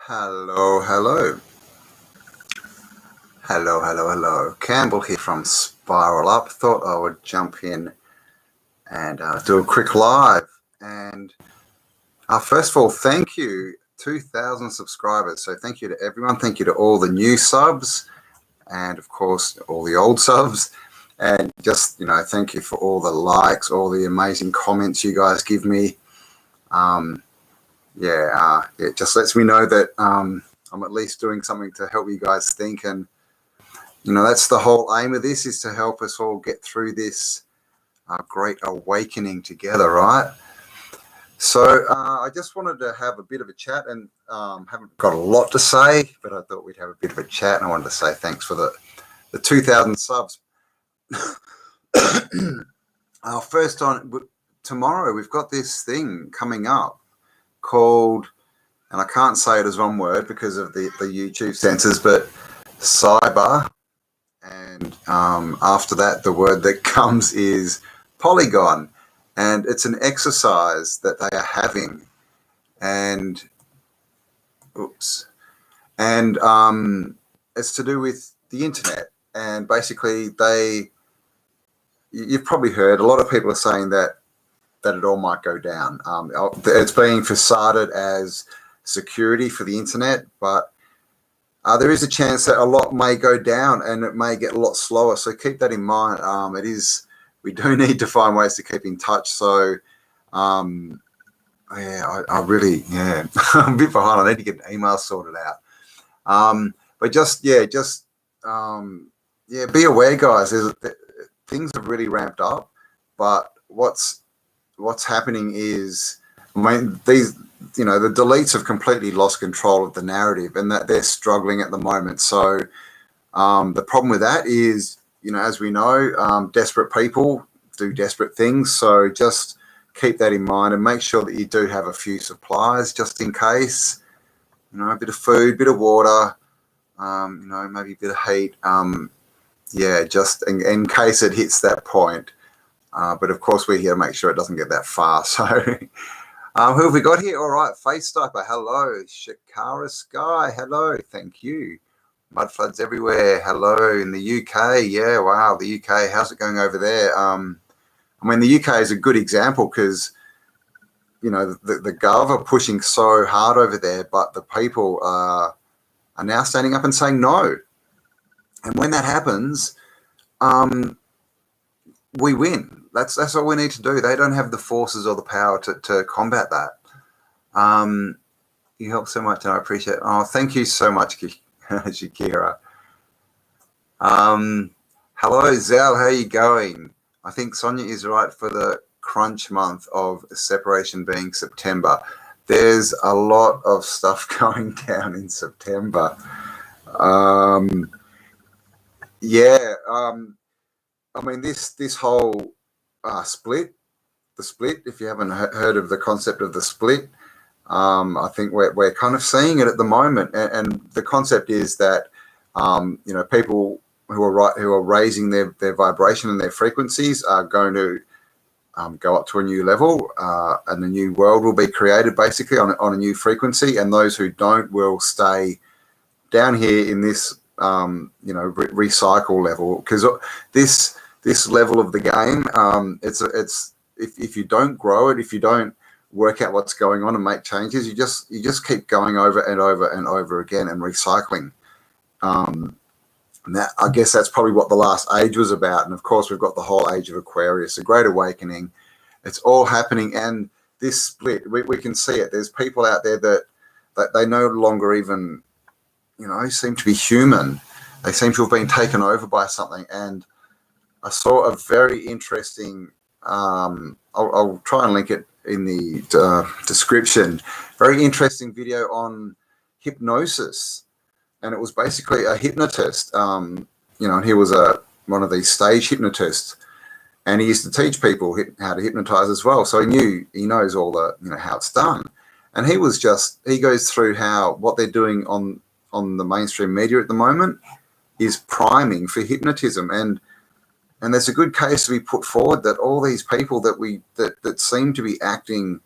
Hello, hello. Hello. Campbell here from Spiral Up. Thought I would jump in and do a quick live. And first of all, thank you, 2,000 subscribers. So thank you to everyone. Thank you to all the new subs and, of course, all the old subs. And just, thank you for all the likes, all the amazing comments you guys give me. It just lets me know that I'm at least doing something to help you guys think. And, that's the whole aim of this, is to help us all get through this great awakening together, right? So I just wanted to have a bit of a chat, and haven't got a lot to say, but I thought we'd have a bit of a chat, and I wanted to say thanks for the 2,000 subs. First on, tomorrow we've got this thing coming up called, and I can't say it as one word because of the YouTube censors, but cyber, and after that the word that comes is polygon, and it's an exercise that they are having, and it's to do with the internet. And basically you've probably heard, a lot of people are saying that it all might go down. It's being facaded as security for the internet, but there is a chance that a lot may go down and it may get a lot slower. So keep that in mind. We do need to find ways to keep in touch. So I really, I'm a bit behind. I need to get an email sorted out. But be aware, guys. Things have really ramped up, but what's happening is, the deletes have completely lost control of the narrative, and that they're struggling at the moment. So the problem with that is, as we know, desperate people do desperate things. So just keep that in mind and make sure that you do have a few supplies just in case, a bit of food, bit of water, maybe a bit of heat. Just in case it hits that point. But of course, we're here to make sure it doesn't get that far. So who have we got here? All right, Face Striper, hello. Shakara Sky, hello, thank you. Mud floods everywhere, hello. In the UK, yeah, wow, the UK, how's it going over there? The UK is a good example because, the Gov are pushing so hard over there, but the people are now standing up and saying no. And when that happens, we win. That's all we need to do. They don't have the forces or the power to combat that. You help so much, and I appreciate it. Oh, thank you so much, Shakira. Hello, Zal. How are you going? I think Sonia is right for the crunch month of separation being September. There's a lot of stuff going down in September. This whole split, if you haven't heard of the concept of the split, I think we're kind of seeing it at the moment. And the concept is that, people who are raising their vibration and their frequencies are going to go up to a new level, and a new world will be created basically on a new frequency. And those who don't will stay down here in this recycle level, because this level of the game, it's if you don't grow it, if you don't work out what's going on and make changes, you just keep going over and over and over again and recycling. And that, I guess that's probably what the last age was about. And of course, we've got the whole age of Aquarius, a great awakening. It's all happening, and this split, we can see it. There's people out there that they no longer even seem to be human. They seem to have been taken over by something. And I saw a very interesting, I'll try and link it in the description, very interesting video on hypnosis. And it was basically a hypnotist, and he was one of these stage hypnotists, and he used to teach people how to hypnotize as well. So he knows all the, how it's done. And he goes through what they're doing on the mainstream media at the moment is priming for hypnotism, and there's a good case to be put forward that all these people that seem to be acting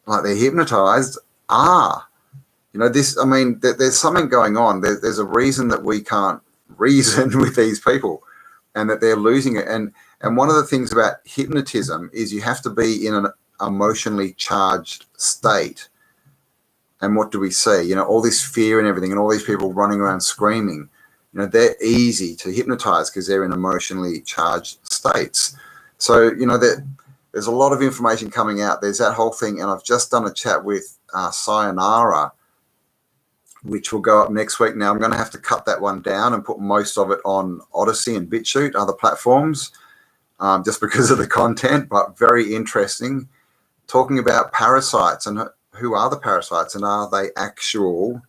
like they're hypnotized are You know, this, I mean, there's something going on. There's a reason that we can't reason with these people, and that they're losing it. And one of the things about hypnotism is you have to be in an emotionally charged state. And what do we see? You know, all this fear and everything, and all these people running around screaming. You know, they're easy to hypnotize because they're in emotionally charged states. So, you know, there's a lot of information coming out. There's that whole thing. And I've just done a chat with Sayonara, which will go up next week. Now, I'm going to have to cut that one down and put most of it on Odyssey and BitChute, other platforms, just because of the content, but very interesting. Talking about parasites and who are the parasites, and are they actual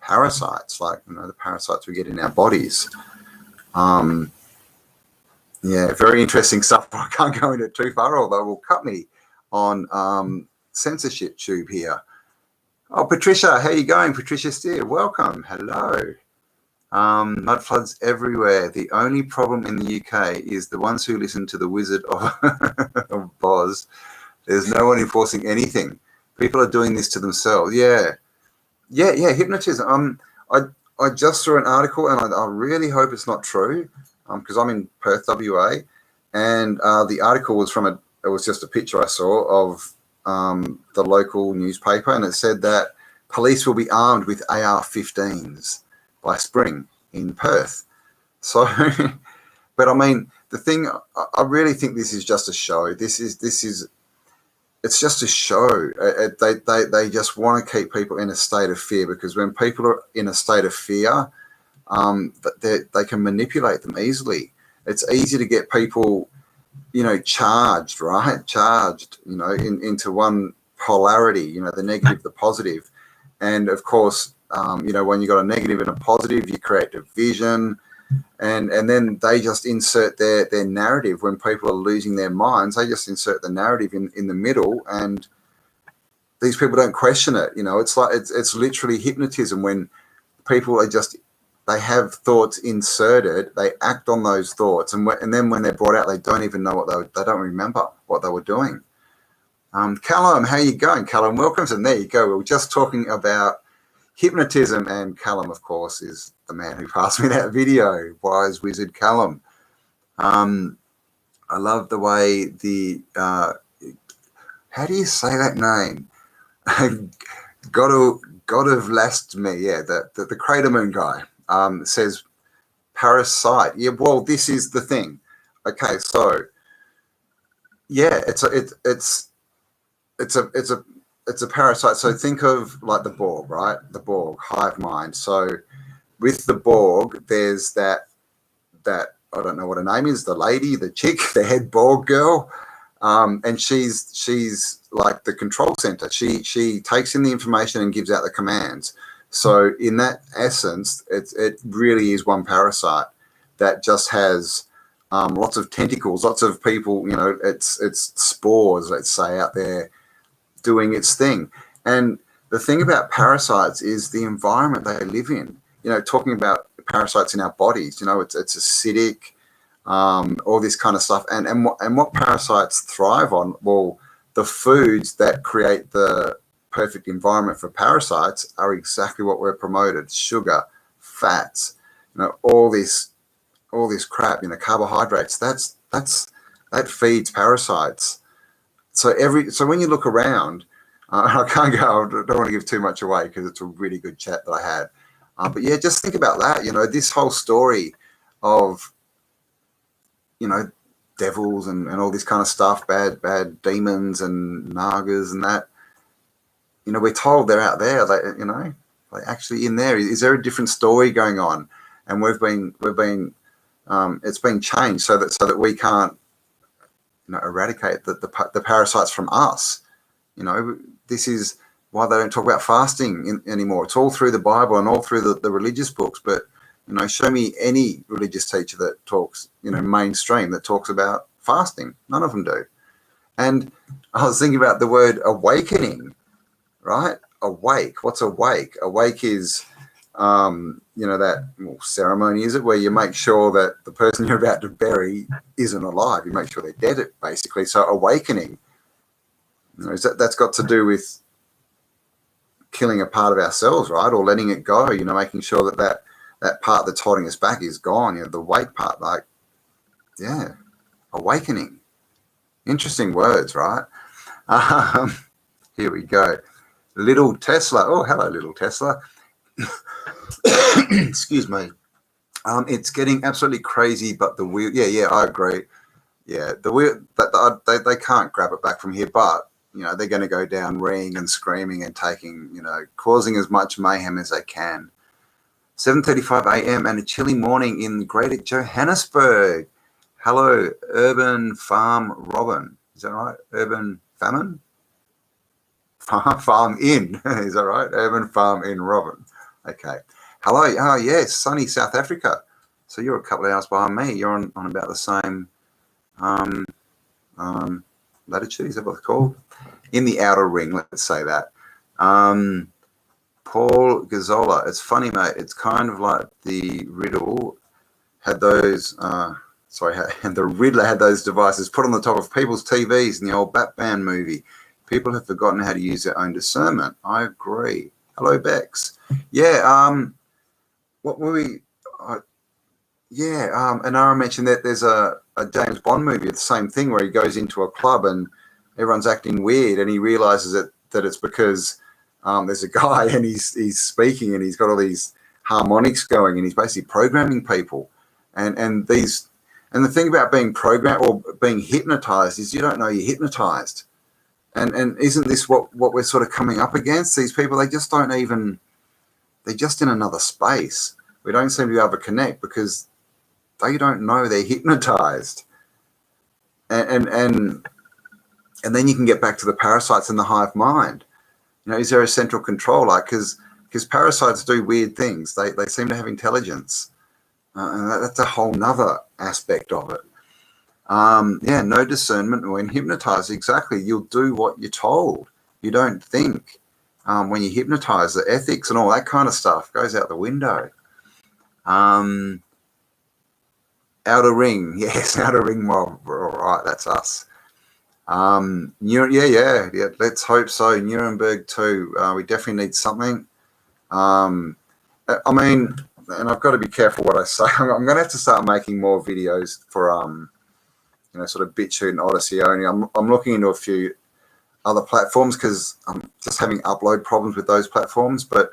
parasites, like, you know, the parasites we get in our bodies. Yeah, very interesting stuff. I can't go into it too far, although it will cut me on censorship tube here. Oh, Patricia, how you going? Patricia Steer, welcome. Hello. Mud floods everywhere. The only problem in the UK is the ones who listen to the Wizard of Oz. There's no one enforcing anything. People are doing this to themselves. Yeah, hypnotism. I just saw an article, and I really hope it's not true, because I'm in Perth, WA, and the article was it was just a picture I saw of the local newspaper, and it said that police will be armed with AR-15s by spring in Perth. So, but I mean, the thing, I really think this is just a show. It's just a show. They just want to keep people in a state of fear, because when people are in a state of fear, they can manipulate them easily. It's easy to get people, you know, charged, right? Charged, you know, into one polarity, you know, the negative, the positive. And of course, you know, when you got a negative and a positive, you create division. And then they just insert their narrative. When people are losing their minds, they just insert the narrative in the middle, and these people don't question it. You know, it's like it's literally hypnotism. When people are just, they have thoughts inserted, they act on those thoughts, and then when they're brought out, they don't even know they don't remember what they were doing. Callum, how you going, Callum? Welcome. And there you go. We were just talking about hypnotism, and Callum, of course, is the man who passed me that video, Wise Wizard Callum. I love the way how do you say that name? God of Last Me, yeah, the Crater Moon guy says parasite. Yeah, well, this is the thing. Okay, so yeah, it's a parasite. So think of like the Borg, right? The Borg, hive mind. So with the Borg, there's that I don't know what her name is, the lady, the chick, the head Borg girl, and she's like the control center. She takes in the information and gives out the commands. So in that essence, it really is one parasite that just has lots of tentacles, lots of people. You know, it's spores, let's say, out there doing its thing. And the thing about parasites is the environment they live in. You know, talking about parasites in our bodies, you know, it's acidic, all this kind of stuff. And what parasites thrive on? Well, the foods that create the perfect environment for parasites are exactly what we're promoted: sugar, fats, you know, all this crap, you know, carbohydrates. That feeds parasites. So when you look around, I can't go, I don't want to give too much away because it's a really good chat that I had. But yeah, just think about that. You know, this whole story of, you know, devils and all this kind of stuff, bad demons and nagas and that. You know, we're told they're out there. You know, like actually in there. Is there a different story going on? And we've been it's been changed so that we can't, you know, eradicate the parasites from us. You know, this is why they don't talk about fasting anymore. It's all through the Bible and all through the religious books. But, you know, show me any religious teacher that talks, you know, mainstream, that talks about fasting. None of them do. And I was thinking about the word awakening, right? Awake. What's awake? Awake is, you know, that ceremony, is it, where you make sure that the person you're about to bury isn't alive. You make sure they're dead, basically. So awakening, you know, that's got to do with killing a part of ourselves, right? Or letting it go, you know, making sure that that part that's holding us back is gone, you know, the wake part, like, yeah, awakening. Interesting words, right? Here we go. Little Tesla. Oh, hello, little Tesla. Excuse me. It's getting absolutely crazy, but the wheel, yeah, I agree. Yeah, the wheel, they can't grab it back from here, but, you know, they're going to go down reeing and screaming and taking, you know, causing as much mayhem as they can. 7:35 a.m. and a chilly morning in Greater Johannesburg. Hello, Urban Farm Robin. Is that right? Urban Famine? Farm Inn. Is that right? Urban Farm Inn Robin. Okay. Hello. Oh, yes, sunny South Africa. So you're a couple of hours behind me. You're on about the same latitude. Is that what it's called? In the outer ring, let's say that. Paul Gazzola, it's funny, mate. It's kind of like the Riddle had those, the Riddler had those devices put on the top of people's TVs in the old Batman movie. People have forgotten how to use their own discernment. I agree. Hello, Bex. Yeah, what were we? And Ara mentioned that there's a James Bond movie, the same thing, where he goes into a club and everyone's acting weird, and he realizes that it's because there's a guy and he's speaking and he's got all these harmonics going and he's basically programming people. And the thing about being programmed or being hypnotized is you don't know you're hypnotized. And isn't this what we're sort of coming up against? These people, they're just in another space. We don't seem to be able to connect because they don't know they're hypnotized. And then you can get back to the parasites in the hive mind. You know, is there a central control? Like, because parasites do weird things. They seem to have intelligence. And that's a whole nother aspect of it. No discernment when hypnotized. Exactly. You'll do what you're told. You don't think. When you hypnotize, the ethics and all that kind of stuff goes out the window. Outer ring. Yes, outer ring mob. All right, that's us. Yeah. Let's hope so. Nuremberg too. We definitely need something. I mean, and I've got to be careful what I say. I'm going to have to start making more videos for sort of BitChute and Odyssey only. I'm looking into a few other platforms because I'm just having upload problems with those platforms. But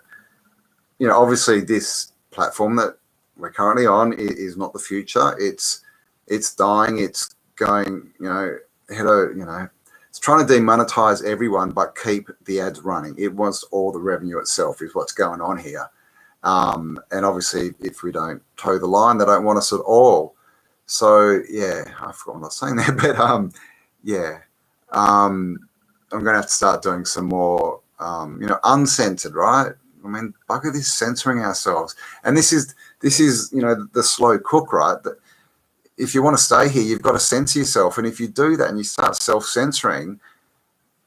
you know, obviously, this platform that we're currently on is not the future. It's dying. It's going. It's trying to demonetize everyone, but keep the ads running. It wants all the revenue itself, is what's going on here. And obviously, if we don't toe the line, they don't want us at all. So yeah, I forgot what I was saying there, but I'm going to have to start doing some more, uncensored, right? I mean, bugger this censoring ourselves. And this is the slow cook, right? That if you want to stay here, you've got to censor yourself. And if you do that and you start self-censoring,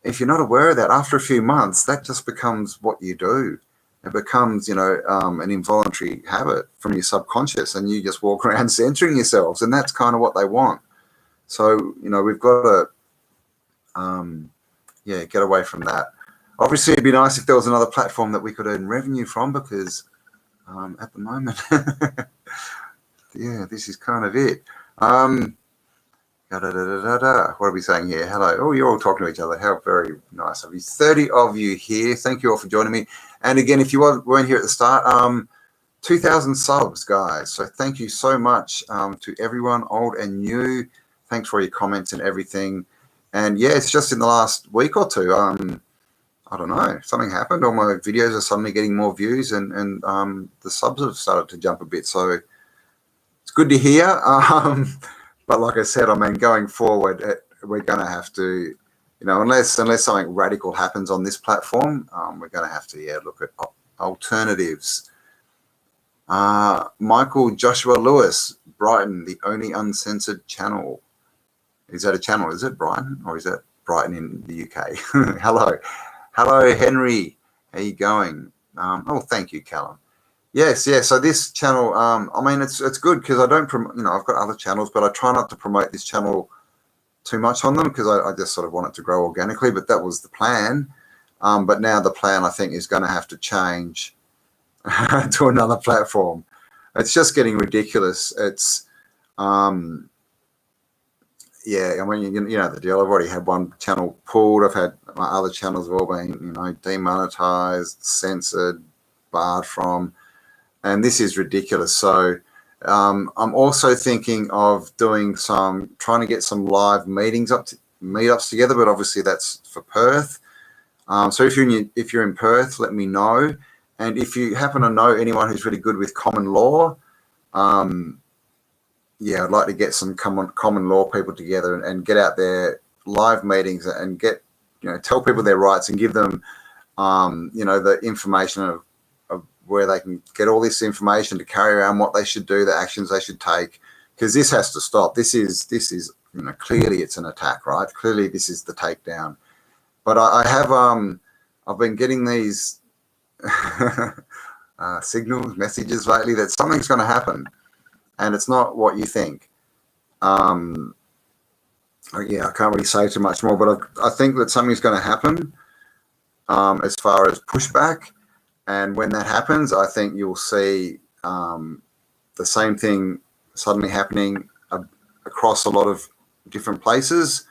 if you're not aware of that, after a few months, that just becomes what you do. It becomes, an involuntary habit from your subconscious, and you just walk around censoring yourselves, and that's kind of what they want. So, we've got to, get away from that. Obviously, it'd be nice if there was another platform that we could earn revenue from, because at the moment, this is kind of it. What are we saying here? Hello. Oh, you're all talking to each other. How very nice of you. 30 of you here. Thank you all for joining me. And again, if you weren't here at the start, 2,000 subs, guys. So thank you so much to everyone, old and new. Thanks for your comments and everything. And yeah, it's just in the last week or two. I don't know, something happened. All my videos are suddenly getting more views, and the subs have started to jump a bit. So it's good to hear. But like I said, I mean, going forward, we're going to have to, unless something radical happens on this platform, we're going to have to, look at alternatives. Michael Joshua Lewis, Brighton, the only uncensored channel. Is that a channel? Is it Brighton, or is that Brighton in the UK? Hello, Henry. How you going? Thank you, Callum. Yes. So this channel, it's good because I don't promote. I've got other channels, but I try not to promote this channel too much on them because I just sort of want it to grow organically. But that was the plan. But now the plan, I think, is going to have to change to another platform. It's just getting ridiculous. It's, yeah, I mean, you know the deal. I've already had one channel pulled. I've had my other channels have all been, you know, demonetized, censored, barred from, and this is ridiculous. So I'm also thinking of doing trying to get some live meetups together, but obviously that's for Perth. So if you're in Perth, let me know. And if you happen to know anyone who's really good with common law, yeah, I'd like to get some common law people together and get out there live meetings and get, you know, tell people their rights and give them, you know, the information of where they can get all this information to carry around, what they should do, the actions they should take, because this has to stop. This is, you know, clearly it's an attack, right? Clearly this is the takedown. But I have, I've been getting these signals, messages lately that something's going to happen. And it's not what you think. Yeah, I can't really say too much more, but I think that something's going to happen as far as pushback. And when that happens, I think you'll see the same thing suddenly happening across a lot of different places.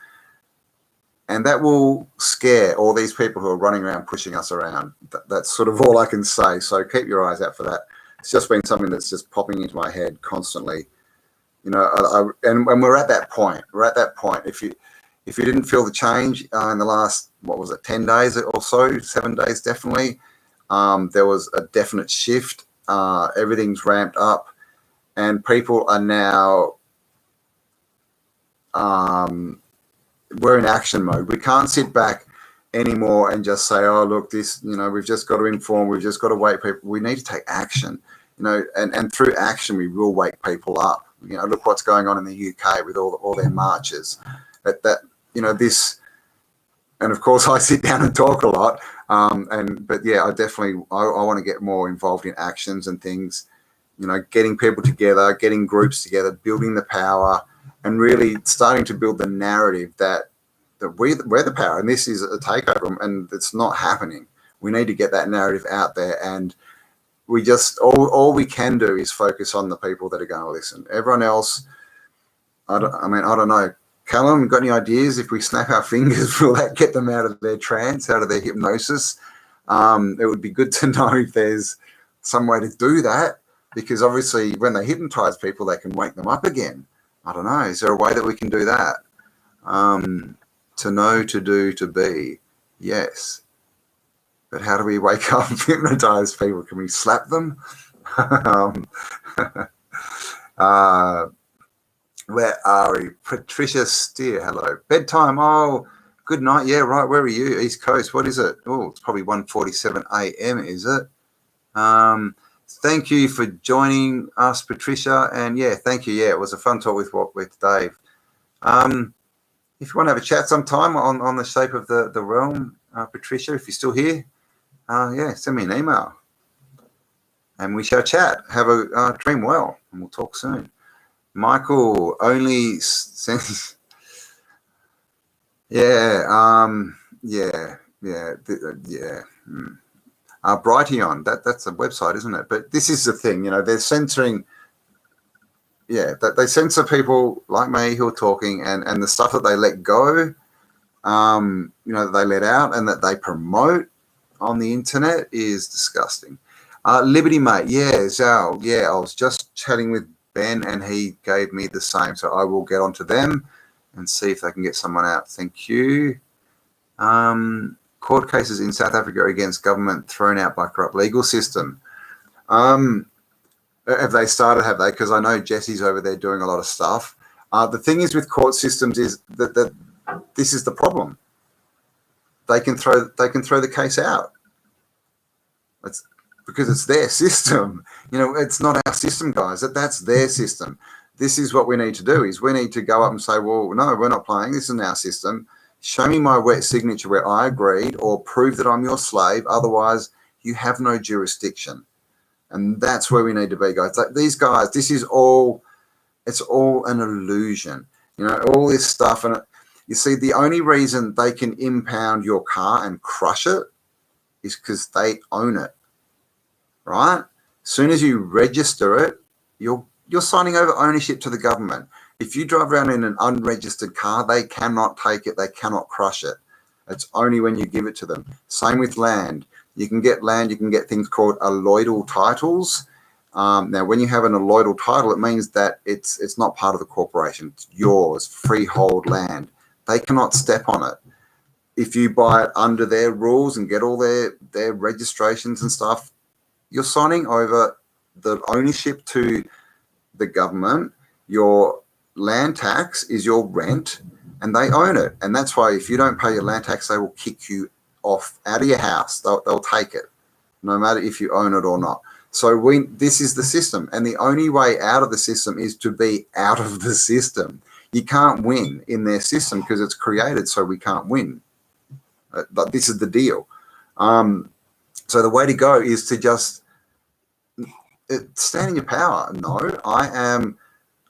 And that will scare all these people who are running around pushing us around. That's sort of all I can say. So keep your eyes out for that. It's just been something that's just popping into my head constantly, you know. And we're at that point. We're at that point. If you didn't feel the change in the last, what was it, 10 days or so, 7 days definitely, there was a definite shift. Everything's ramped up, and people are now. We're in action mode. We can't sit back anymore and just say, oh, look, this, you know, we've just got to inform, we've just got to wake people. We need to take action, you know, and through action, we will wake people up. You know, look what's going on in the UK with all their marches. That you know, this, and of course I sit down and talk a lot. But yeah, I definitely, I want to get more involved in actions and things, you know, getting people together, getting groups together, building the power, and really starting to build the narrative that we're the power, and this is a takeover, and it's not happening. We need to get that narrative out there, and we just, all we can do is focus on the people that are going to listen. Everyone else, I don't know. Callum, got any ideas? If we snap our fingers, will that get them out of their trance, out of their hypnosis? It would be good to know if there's some way to do that, because obviously when they hypnotize people, they can wake them up again. I don't know. Is there a way that we can do that? To know, to do, to be. Yes. But how do we wake up and hypnotize people? Can we slap them? Where are we? Patricia Steer, hello. Bedtime. Oh, good night. Yeah, right. Where are you? East Coast. What is it? Oh, it's probably 1:47 a.m., is it? Thank you for joining us, Patricia. And yeah, thank you. Yeah, it was a fun talk with Dave. If you want to have a chat sometime on the shape of the realm, Patricia, if you're still here, yeah, send me an email and we shall chat. Have a dream well, and we'll talk soon. Michael, only sense. Yeah, yeah. Brighteon, that's a website, isn't it? But this is the thing, you know, they're censoring. Yeah, that they censor people like me who are talking, and the stuff that they let go, you know, that they let out and that they promote on the internet is disgusting. Liberty Mate, yeah, Zal, yeah, I was just chatting with Ben and he gave me the same, so I will get onto them and see if they can get someone out. Thank you. Court cases in South Africa against government thrown out by corrupt legal system. Have they started? Have they? Because I know Jesse's over there doing a lot of stuff. The thing is with court systems is that this is the problem. They can throw the case out. It's because it's their system. You know, it's not our system, guys. That's their system. This is what we need to do. Is we need to go up and say, well, no, we're not playing. This is our system. Show me my wet signature where I agreed, or prove that I'm your slave. Otherwise, you have no jurisdiction. And that's where we need to be, guys. Like these guys, it's all an illusion. You know, all this stuff. And you see, the only reason they can impound your car and crush it is because they own it, right? As soon as you register it, you're signing over ownership to the government. If you drive around in an unregistered car, they cannot take it. They cannot crush it. It's only when you give it to them. Same with land. You can get land. You can get things called alloidal titles. Now, when you have an alloidal title, it means that it's not part of the corporation. It's yours, freehold land. They cannot step on it. If you buy it under their rules and get all their registrations and stuff, you're signing over the ownership to the government. Your land tax is your rent, and they own it. And that's why if you don't pay your land tax, they will kick you off out of your house. They'll take it, no matter if you own it or not. So this is the system, and the only way out of the system is to be out of the system. You can't win in their system because it's created so we can't win. But this is the deal. So the way to go is to just stand in your power. No, I am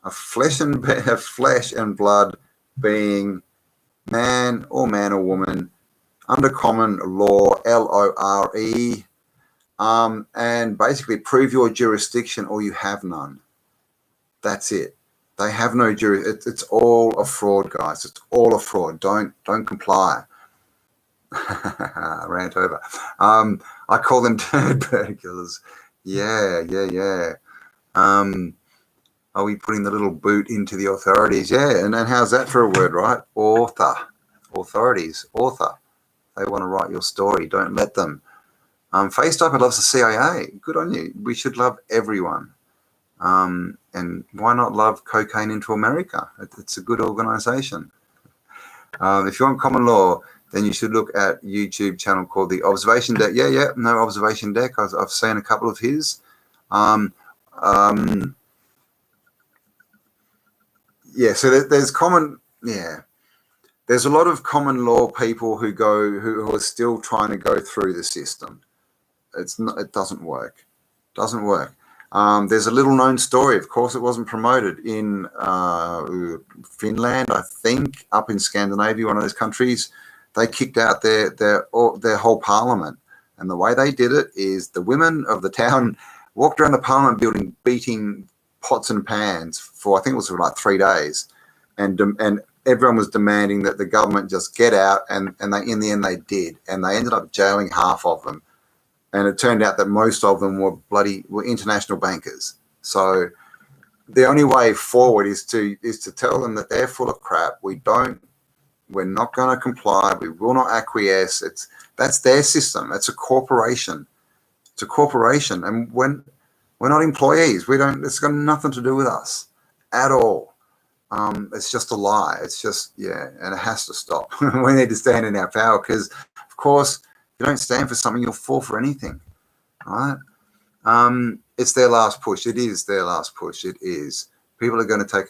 a flesh and blood being, man or woman, under common law, LORE, and basically prove your jurisdiction or you have none. That's it. They have no jurisdiction. It's all a fraud, guys. It's all a fraud. Don't comply. Rant over. I call them turd burglars. Yeah. Are we putting the little boot into the authorities? Yeah, and then how's that for a word, right? Authorities. They want to write your story. Don't let them. FaceTyper loves the CIA. Good on you. We should love everyone. And why not love Cocaine into America? It's a good organization. If you want common law, then you should look at YouTube channel called The Observation Deck. Yeah, no Observation Deck. I've seen a couple of his. Yeah, so there's there's a lot of common law people who are still trying to go through the system. It doesn't work. There's a little known story. Of course, it wasn't promoted in Finland, I think, up in Scandinavia, one of those countries. They kicked out their whole parliament, and the way they did it is the women of the town walked around the parliament building, beating pots and pans for, I think it was for like 3 days, and everyone was demanding that the government just get out, and they, in the end, they did, and they ended up jailing half of them, and it turned out that most of them were international bankers. So the only way forward is to tell them that they're full of crap. We're not going to comply. We will not acquiesce. That's their system. It's a corporation. And when we're not employees, it's got nothing to do with us at all. It's just a lie. It's just, and it has to stop. We need to stand in our power because, of course, if you don't stand for something, you'll fall for anything, right? It's their last push. It is their last push. It is. People are going to take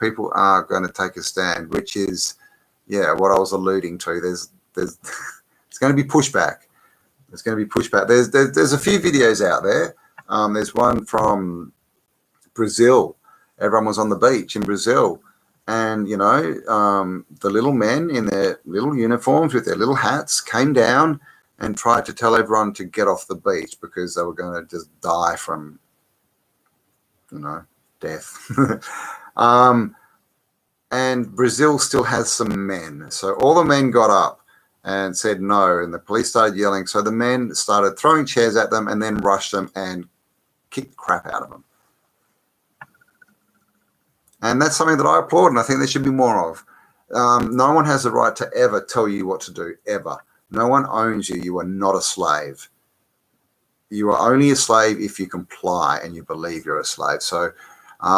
people are going to take a stand, which is, what I was alluding to. There's it's going to be pushback. There's a few videos out there. There's one from Brazil. Everyone was on the beach in Brazil, and the little men in their little uniforms with their little hats came down and tried to tell everyone to get off the beach because they were going to just die from death. And Brazil still has some men, so all the men got up and said no, and the police started yelling. So the men started throwing chairs at them and then rushed them and kicked the crap out of them. And that's something that I applaud, and I think there should be more of. No one has the right to ever tell you what to do, ever. No one owns you. You are not a slave. You are only a slave if you comply and you believe you're a slave. So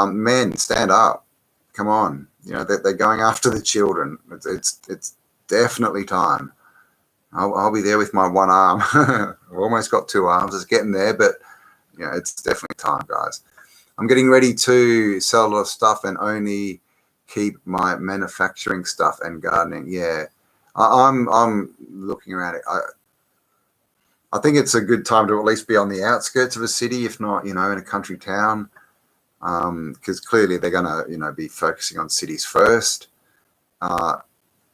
men, stand up. Come on. They're going after the children. It's definitely time. I'll be there with my one arm. I've almost got 2 arms. It's getting there, but it's definitely time, guys. I'm getting ready to sell a lot of stuff and only keep my manufacturing stuff and gardening. Yeah, I'm looking around it. I think it's a good time to at least be on the outskirts of a city, if not, in a country town, because clearly they're going to, be focusing on cities first.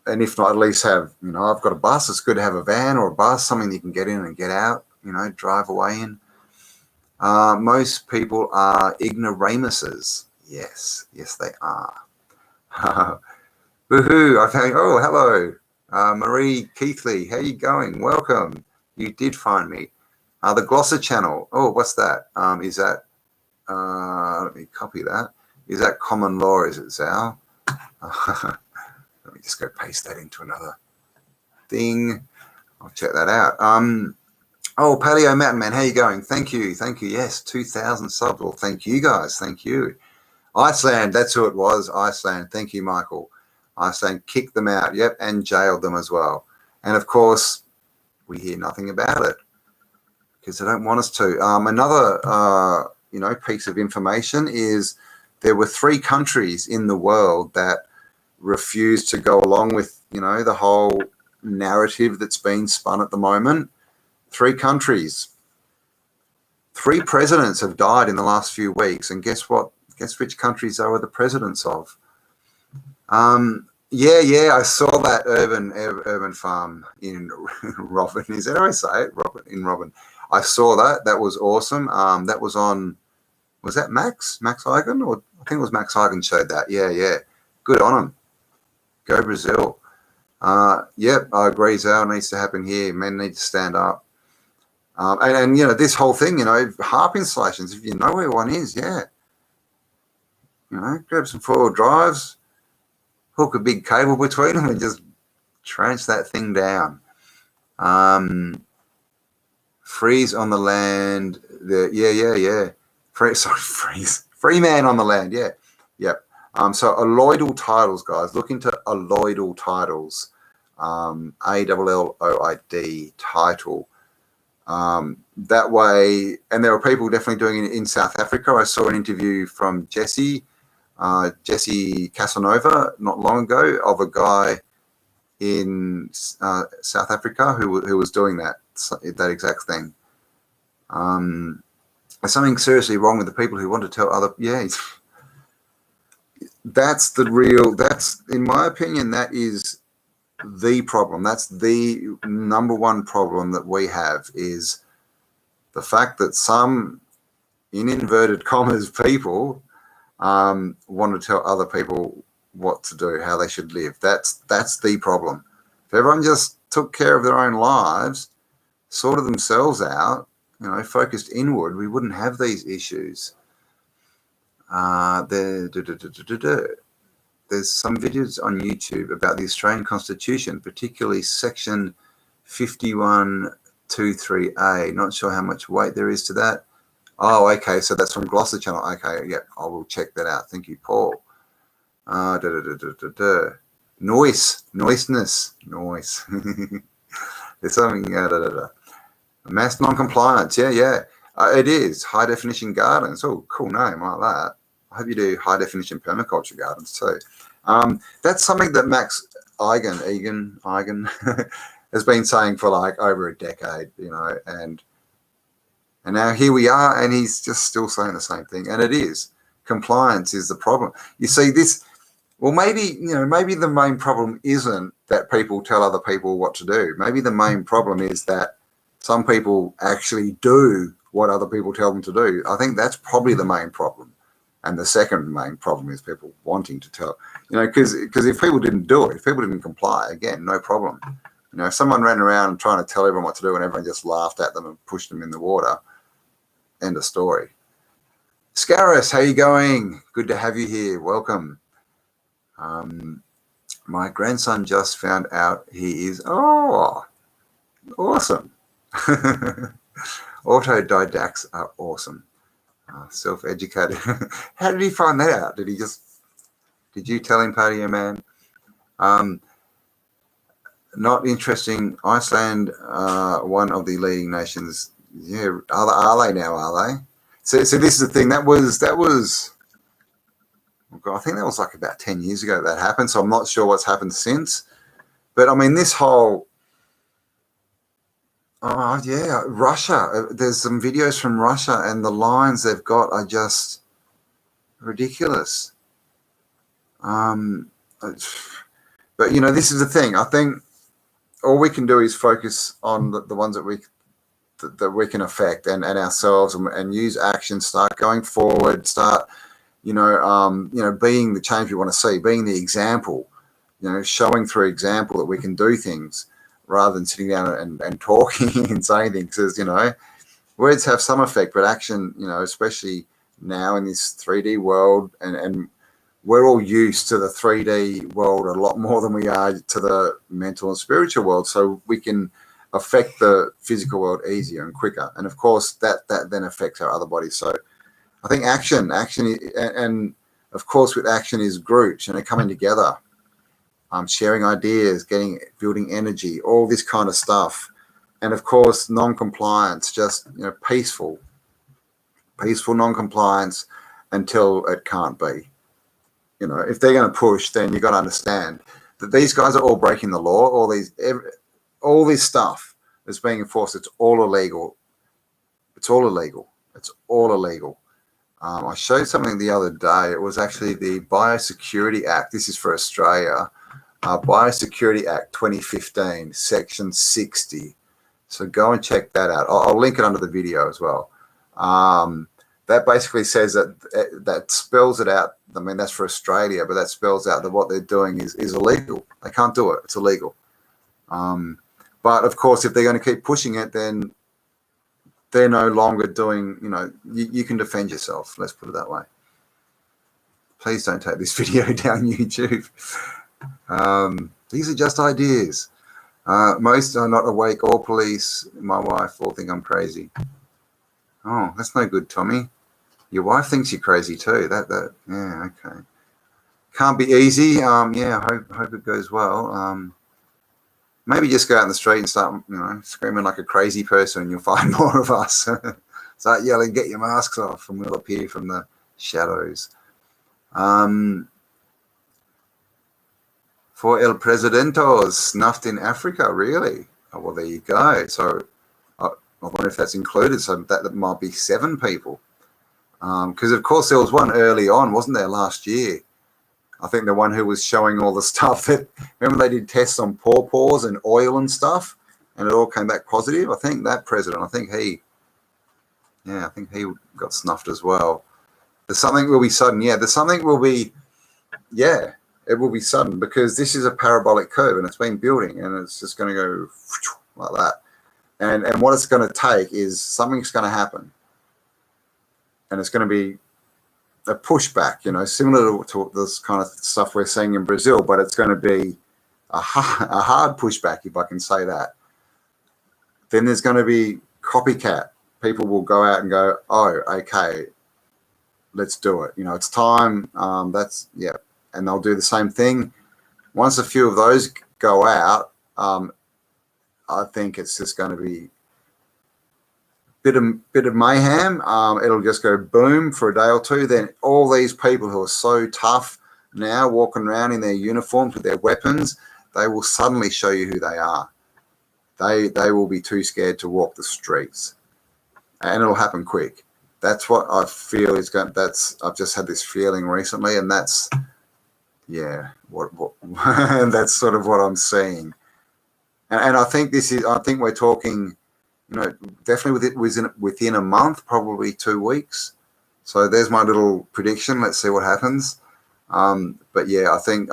and if not, at least have, you know, I've got a bus. It's good to have a van or a bus, something you can get in and get out, you know, drive away in. Most people are ignoramuses. Yes, they are. Woohoo! I found. Oh, hello, Marie Keithley. How you going? Welcome. You did find me. The Glosser channel. Oh, what's that? Is that? Let me copy that. Is that common law? Is it, Zal? Let me just go paste that into another thing. I'll check that out. Oh, Paleo Mountain Man, how you going? Thank you. Yes, 2,000 subs. Well, thank you guys. Thank you. Iceland, that's who it was. Iceland. Thank you, Michael. Iceland kicked them out. Yep, and jailed them as well. And of course, we hear nothing about it because they don't want us to. Another, you know, piece of information is there were 3 countries in the world that refused to go along with, you know, the whole narrative that's being spun at the moment. 3 countries. 3 presidents have died in the last few weeks, and guess what? Guess which countries they were the presidents of? Yeah, I saw that urban farm in Robin. Is that how I say it? Robin. I saw that. That was awesome. That was on. Was that Max Eigen? Or I think it was Max Eigen showed that. Yeah. Good on him. Go Brazil. Yep, I agree. Zal needs to happen here. Men need to stand up. And you know, this whole thing, you know, harp installations, if you know where one is, yeah. You know, grab some 4-wheel drives, hook a big cable between them and just trench that thing down. Freeze on the land. Yeah. Free man on the land, yeah. Yep. So alloidal titles, guys. Look into alloidal titles. ALLOID title. That way, and there are people definitely doing it in South Africa. I saw an interview from Jesse Casanova not long ago of a guy in South Africa who was doing that exact thing. There's something seriously wrong with the people who want to tell other. Yeah, that's in my opinion, that is the problem. That's the number one problem that we have, is the fact that some, in inverted commas, people want to tell other people what to do, how they should live. That's the problem. If everyone just took care of their own lives, sorted themselves out, you know, focused inward, we wouldn't have these issues. There's some videos on YouTube about the Australian Constitution, particularly Section 5123A. Not sure how much weight there is to that. Oh, okay, so that's from Glosser channel. Okay, yeah, I will check that out. Thank you, Paul. Noise. There's something. Mass non-compliance. Yeah. It is high definition gardens. Oh, cool name, I like that. I hope you do high definition permaculture gardens too. That's something that Max Eigen has been saying for like over a decade, you know, and now here we are, and he's just still saying the same thing. And it is, compliance is the problem. You see this. Well, maybe the main problem isn't that people tell other people what to do. Maybe the main problem is that some people actually do what other people tell them to do. I think that's probably the main problem. And the second main problem is people wanting to tell, you know, because if people didn't do it, if people didn't comply, again, no problem. You know, if someone ran around trying to tell everyone what to do and everyone just laughed at them and pushed them in the water, end of story. Scarus, how you going? Good to have you here. Welcome. My grandson just found out he is, awesome. Autodidacts are awesome. Self-educated. How did he find that out? Did you tell him, Patio Man? Not interesting. Iceland, one of the leading nations. Yeah, are they now? Are they? So this is the thing. That was. I think that was like about 10 years ago that happened. So I'm not sure what's happened since. But I mean, this whole. Oh yeah, Russia. There's some videos from Russia, and the lines they've got are just ridiculous. But, you know, this is the thing. I think all we can do is focus on the ones that we can affect and ourselves, and use action, start going forward, start, you know, being the change we want to see, being the example, you know, showing through example that we can do things rather than sitting down and talking and saying things. Because, you know, words have some effect, but action, you know, especially now in this 3D world, and we're all used to the 3D world a lot more than we are to the mental and spiritual world. So we can affect the physical world easier and quicker. And of course, that then affects our other bodies. So I think action, and of course with action is groups, you know, coming together, sharing ideas, building energy, all this kind of stuff. And of course, non-compliance, just, you know, peaceful non-compliance until it can't be. You know, if they're going to push, then you've got to understand that these guys are all breaking the law. All this stuff that's being enforced, it's all illegal. It's all illegal. It's all illegal. I showed something the other day. It was actually the BIOSECURITY Act. This is for Australia. BIOSECURITY Act 2015, Section 60. So go and check that out. I'll link it under the video as well. That basically says that spells it out. I mean, that's for Australia, but that spells out that what they're doing is illegal. They can't do it. It's illegal. But of course, if they're going to keep pushing it, then they're no longer doing, you know, you can defend yourself. Let's put it that way. Please don't take this video down YouTube. These are just ideas. Most are not awake or police. My wife all think I'm crazy. Oh, that's no good, Tommy. Your wife thinks you're crazy too. Yeah, okay. Can't be easy. Yeah, hope it goes well. Maybe just go out in the street and start, you know, screaming like a crazy person, and you'll find more of us. Start yelling, "Get your masks off," and we'll appear from the shadows. For El Presidentos, snuffed in Africa, really? Oh, well, there you go. So I wonder if that's included. So that might be 7 people. Because, of course, there was one early on, wasn't there, last year? I think the one who was showing all the stuff that, remember they did tests on pawpaws and oil and stuff, and it all came back positive? I think that president, I think he got snuffed as well. There's something will be sudden. Yeah, there's something will be, yeah, it will be sudden, because this is a parabolic curve and it's been building, and it's just going to go like that. And what it's going to take is something's going to happen. And it's going to be a pushback, you know, similar to this kind of stuff we're seeing in Brazil, but it's going to be a hard pushback, if I can say that. Then there's going to be copycat. People will go out and go, oh, okay, let's do it. You know, it's time. Yeah. And they'll do the same thing. Once a few of those go out, I think it's just going to be bit of mayhem. It'll just go boom for a day or two. Then all these people who are so tough now, walking around in their uniforms with their weapons, they will suddenly show you who they are. They will be too scared to walk the streets, and it'll happen quick. That's what I feel is going. I've just had this feeling recently, and that's, yeah, what that's sort of what I'm seeing. And I think we're talking, you know, definitely within a month, probably 2 weeks. So there's my little prediction. Let's see what happens. But yeah, I think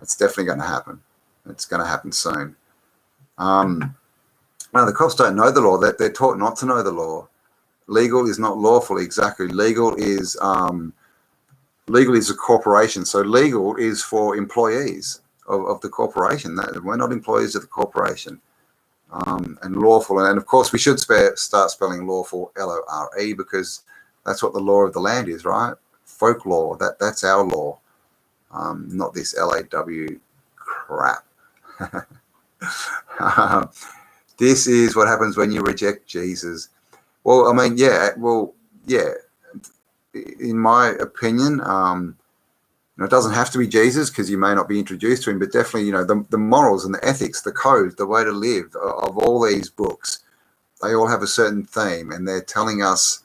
it's definitely going to happen. It's going to happen soon. Now the cops don't know the law. They're taught not to know the law. Legal is not lawful. Exactly. Legal is a corporation. So legal is for employees of the corporation. We're not employees of the corporation. And lawful, and of course we should start spelling lawful, L-O-R-E, because that's what the law of the land is, right? Folklore, that's our law, not this L-A-W crap. This is what happens when you reject Jesus. Well, I mean, yeah, in my opinion, it doesn't have to be Jesus, because you may not be introduced to him, but definitely, you know, the morals and the ethics, the code, the way to live of all these books, they all have a certain theme, and they're telling us,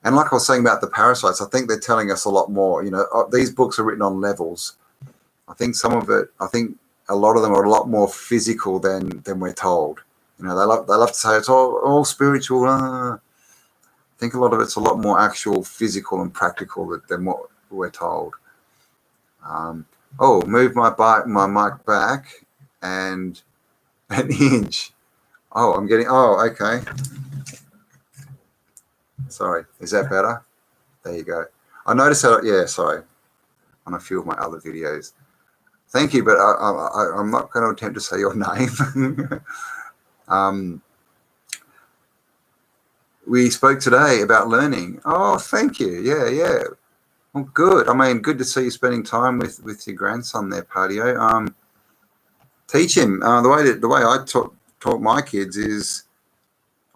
and like I was saying about the parasites, I think they're telling us a lot more. You know, these books are written on levels, I think some of it, I think a lot of them are a lot more physical than we're told. You know, they love to say it's all spiritual. I think a lot of it's a lot more actual physical and practical than what we're told. Oh, move my mic back and an inch. Oh, I'm getting, oh, okay. Sorry, is that better? There you go. I noticed that, yeah, sorry, on a few of my other videos. Thank you, but I'm not going to attempt to say your name. We spoke today about learning. Oh, thank you. Yeah. Well, good. I mean, good to see you spending time with your grandson there, Patio. Teach him. The way I taught my kids is,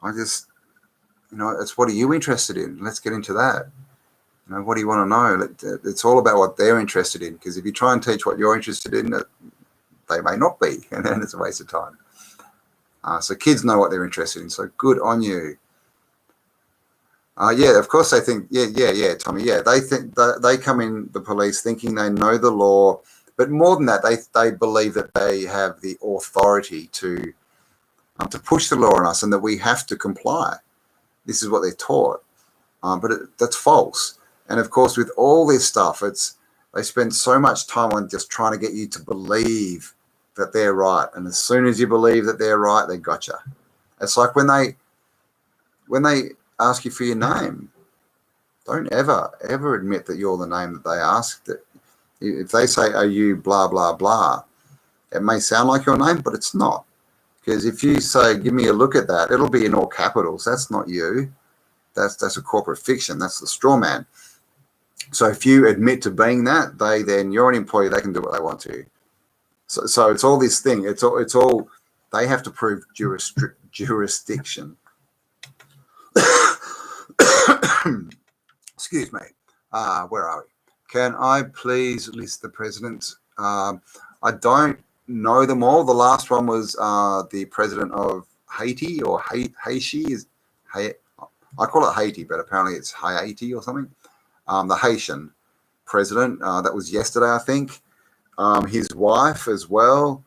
I just, you know, it's what are you interested in? Let's get into that. You know, what do you want to know? It's all about what they're interested in, because if you try and teach what you're interested in, they may not be, and then it's a waste of time. So kids know what they're interested in. So good on you. Yeah, of course they think, yeah, Tommy, yeah, they think they come in, the police, thinking they know the law, but more than that, they believe that they have the authority to push the law on us and that we have to comply. This is what they're taught, but that's false. And of course, with all this stuff, they spend so much time on just trying to get you to believe that they're right, and as soon as you believe that they're right, they gotcha. It's like when they ask you for your name, don't ever admit that you're the name that they ask. That if they say, "Are you blah blah blah," it may sound like your name, but it's not. Because if you say, "Give me a look at that," it'll be in all capitals. That's not you. That's a corporate fiction. That's the straw man. So if you admit to being that, then you're an employee. They can do what they want to. So it's all this thing. It's all they have to prove jurisdiction. Excuse me. Where are we? Can I please list the presidents? I don't know them all. The last one was the president of Haiti, or Haiti. I call it Haiti, but apparently it's Haiti or something. The Haitian president. That was yesterday, I think. His wife as well,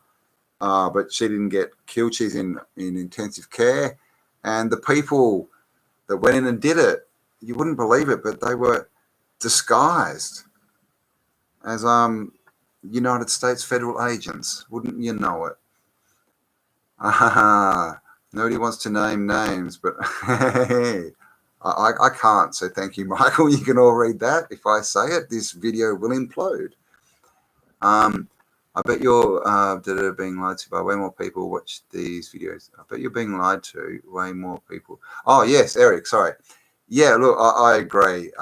but she didn't get killed. She's in intensive care. And the people that went in and did it, you wouldn't believe it, but they were disguised as United States federal agents. Wouldn't you know it? Nobody wants to name names, but hey, I can't. So thank you, Michael. You can all read that. If I say it, this video will implode. I bet you're being lied to by way more people watch these videos. I bet you're being lied to way more people. Oh, yes, Eric, sorry. Yeah, look, I agree.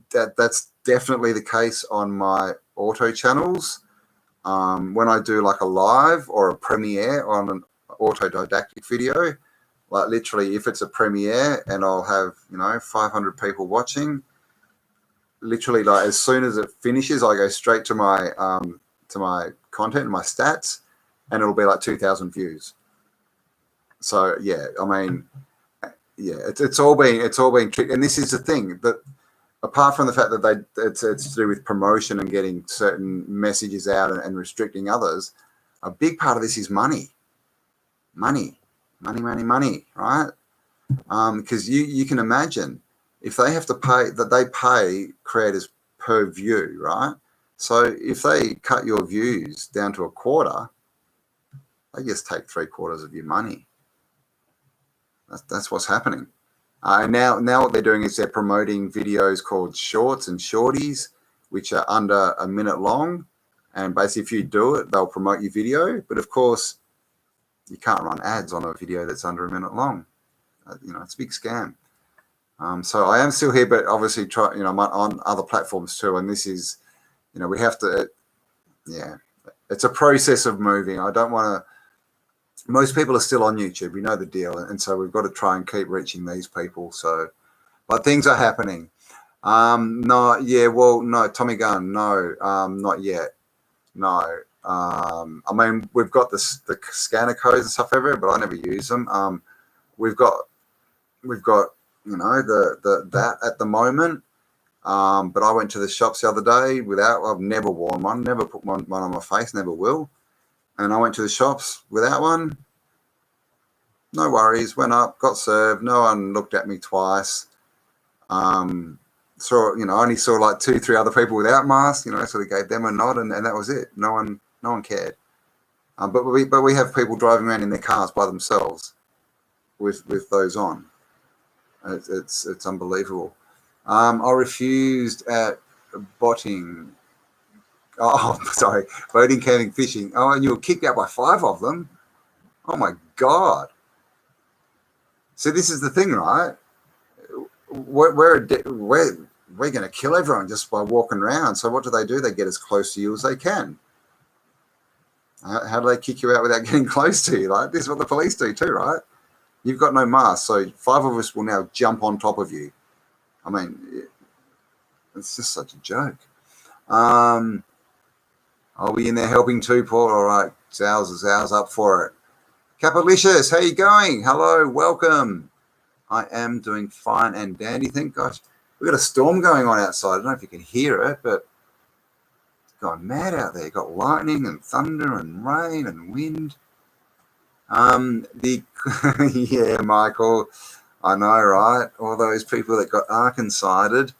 That's definitely the case on my auto channels. When I do like a live or a premiere on an autodidactic video, like literally if it's a premiere and I'll have, 500 people watching, literally like as soon as it finishes, I go straight to my content and my stats, and it'll be like 2,000 views. So yeah, I mean, yeah, it's all being tricked. And this is the thing, that apart from the fact that it's to do with promotion and getting certain messages out and restricting others, a big part of this is money, right? Because you can imagine if they have to pay, that they pay creators per view, right? So if they cut your views down to a quarter, they just take 3/4 of your money. That's what's happening. Now what they're doing is they're promoting videos called shorts and shorties, which are under a minute long. And basically, if you do it, they'll promote your video. But of course, you can't run ads on a video that's under a minute long. It's a big scam. So I am still here, but obviously I'm on other platforms too. And this is, we have to, it's a process of moving. I don't want to, most people are still on YouTube. We know the deal. And so we've got to try and keep reaching these people. So, but things are happening. No, Tommy Gunn, no, not yet. No. I mean, we've got the scanner codes and stuff everywhere, but I never use them. We've got that at the moment. But I went to the shops the other day I've never worn one, never put one on my face, never will. And I went to the shops without one. No worries, went up, got served. No one looked at me twice. Only saw like 2-3 other people without masks, so they gave them a nod, and that was it. No one cared. But we have people driving around in their cars by themselves with those on. It's unbelievable. I refused at voting, camping, fishing. Oh, and you were kicked out by 5 of them. Oh my God. So this is the thing, right? We're going to kill everyone just by walking around. So what do? They get as close to you as they can. How do they kick you out without getting close to you? Like, this is what the police do too, right? You've got no mask, so 5 of us will now jump on top of you. I mean, it's just such a joke. Are we in there helping too, Paul? All right, Sal's up for it. Capalicious, how you going? Hello, welcome. I am doing fine and dandy. Thank gosh. We've got a storm going on outside. I don't know if you can hear it, but it's gone mad out there. You've got lightning and thunder and rain and wind. Yeah, Michael, I know, right? All those people that got Arkancided.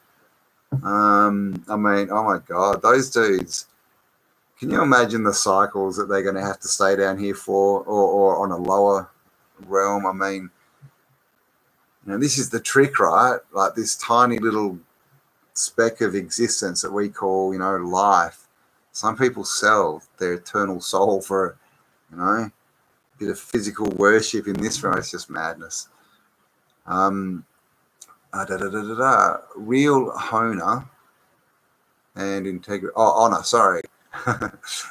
I mean, oh my God, those dudes. Can you imagine the cycles that they're going to have to stay down here for, or on a lower realm? I mean, this is the trick, right? Like this tiny little speck of existence that we call, life. Some people sell their eternal soul for, a bit of physical worship in this realm. It's just madness. Real honor and integrity. Oh, honor, sorry.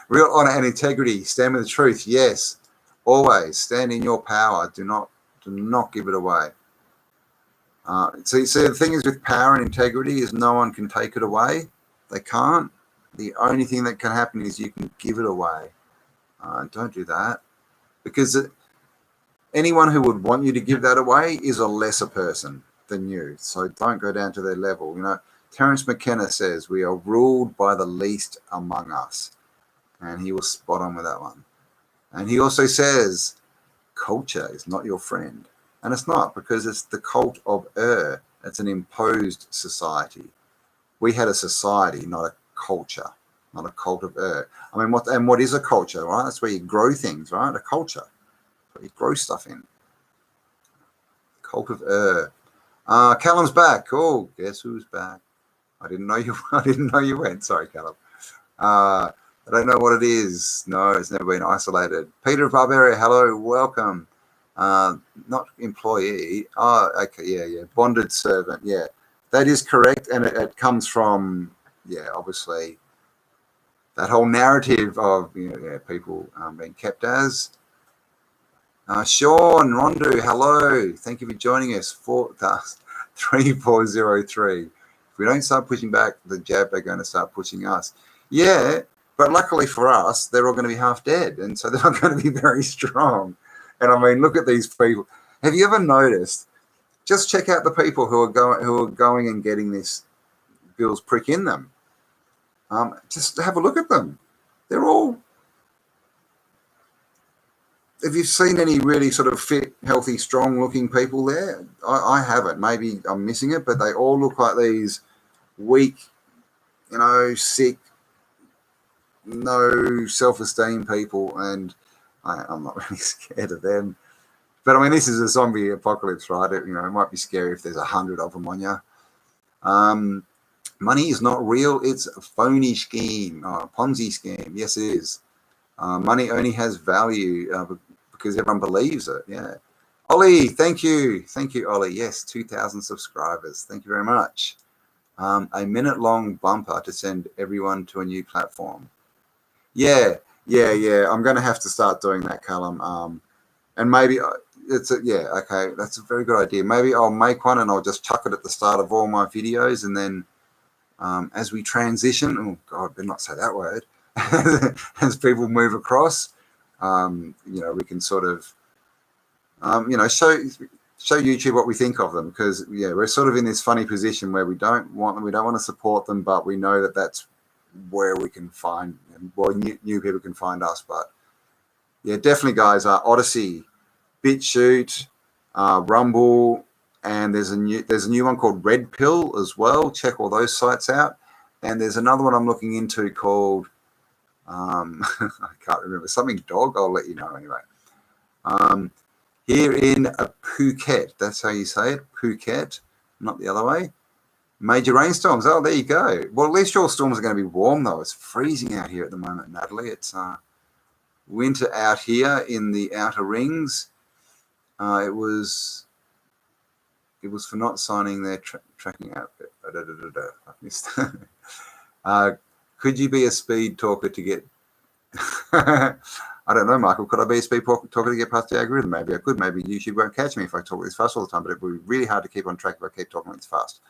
Real honor and integrity. Stand with the truth. Yes, always stand in your power. Do not give it away. So the thing is with power and integrity is no one can take it away. They can't. The only thing that can happen is you can give it away. Don't do that, because anyone who would want you to give that away is a lesser person than you. So don't go down to their level. Terence McKenna says we are ruled by the least among us, and he was spot on with that one. And he also says culture is not your friend. And it's not, because it's the cult of It's an imposed society. We had a society, not a culture, not a cult of I mean, what is a culture, right? That's where you grow things, right? A culture, where you grow stuff in. Cult of Callum's back. Oh, guess who's back? I didn't know you went. Sorry, Callum. I don't know what it is. No, it's never been isolated. Peter of Barbaria, hello, welcome. Not employee. Oh, okay, yeah. Bonded servant, yeah. That is correct, and it comes from, obviously, that whole narrative of people being kept as. Sean Rondu, hello. Thank you for joining us. 3403. If we don't start pushing back the jab, they're going to start pushing us. Yeah, but luckily for us, they're all going to be half dead, and so they're not going to be very strong. And I mean, look at these people. Have you ever noticed? Just check out the people who are going and getting this Bill's prick in them. Just have a look at them. They're all. Have you seen any really sort of fit, healthy, strong-looking people there? I haven't. Maybe I'm missing it, but they all look like these weak, sick, no self-esteem people, and I'm not really scared of them. But I mean, this is a zombie apocalypse, right? It might be scary if there's 100 of them on you. Money is not real. It's a phony scheme, a Ponzi scheme. Yes, it is. Money only has value because everyone believes it. Yeah. Ollie, thank you. Thank you, Ollie. Yes, 2,000 subscribers. Thank you very much. A minute-long bumper to send everyone to a new platform. Yeah. I'm going to have to start doing that, Callum. And maybe okay. That's a very good idea. Maybe I'll make one and I'll just chuck it at the start of all my videos, and then as we transition, oh God, better not say that word. As people move across, we can sort of, show show YouTube what we think of them, because yeah, we're sort of in this funny position where we don't want to support them, but we know that that's where we can find, well, new people can find us. But yeah, definitely, guys. Odyssey, BitChute, Rumble, and there's a new one called Red Pill as well. Check all those sites out. And there's another one I'm looking into called I can't remember, something dog. I'll let you know anyway. Here in Phuket, that's how you say it, Phuket, not the other way. Major rainstorms. Oh, there you go. Well, at least your storms are going to be warm, though. It's freezing out here at the moment, Natalie. It's winter out here in the outer rings. It was for not signing their tracking outfit. I missed. Could you be a speed talker to get... I don't know, Michael. Could I be a speed talker to get past the algorithm? Maybe I could. Maybe YouTube won't catch me if I talk this fast all the time, but it would be really hard to keep on track if I keep talking this fast.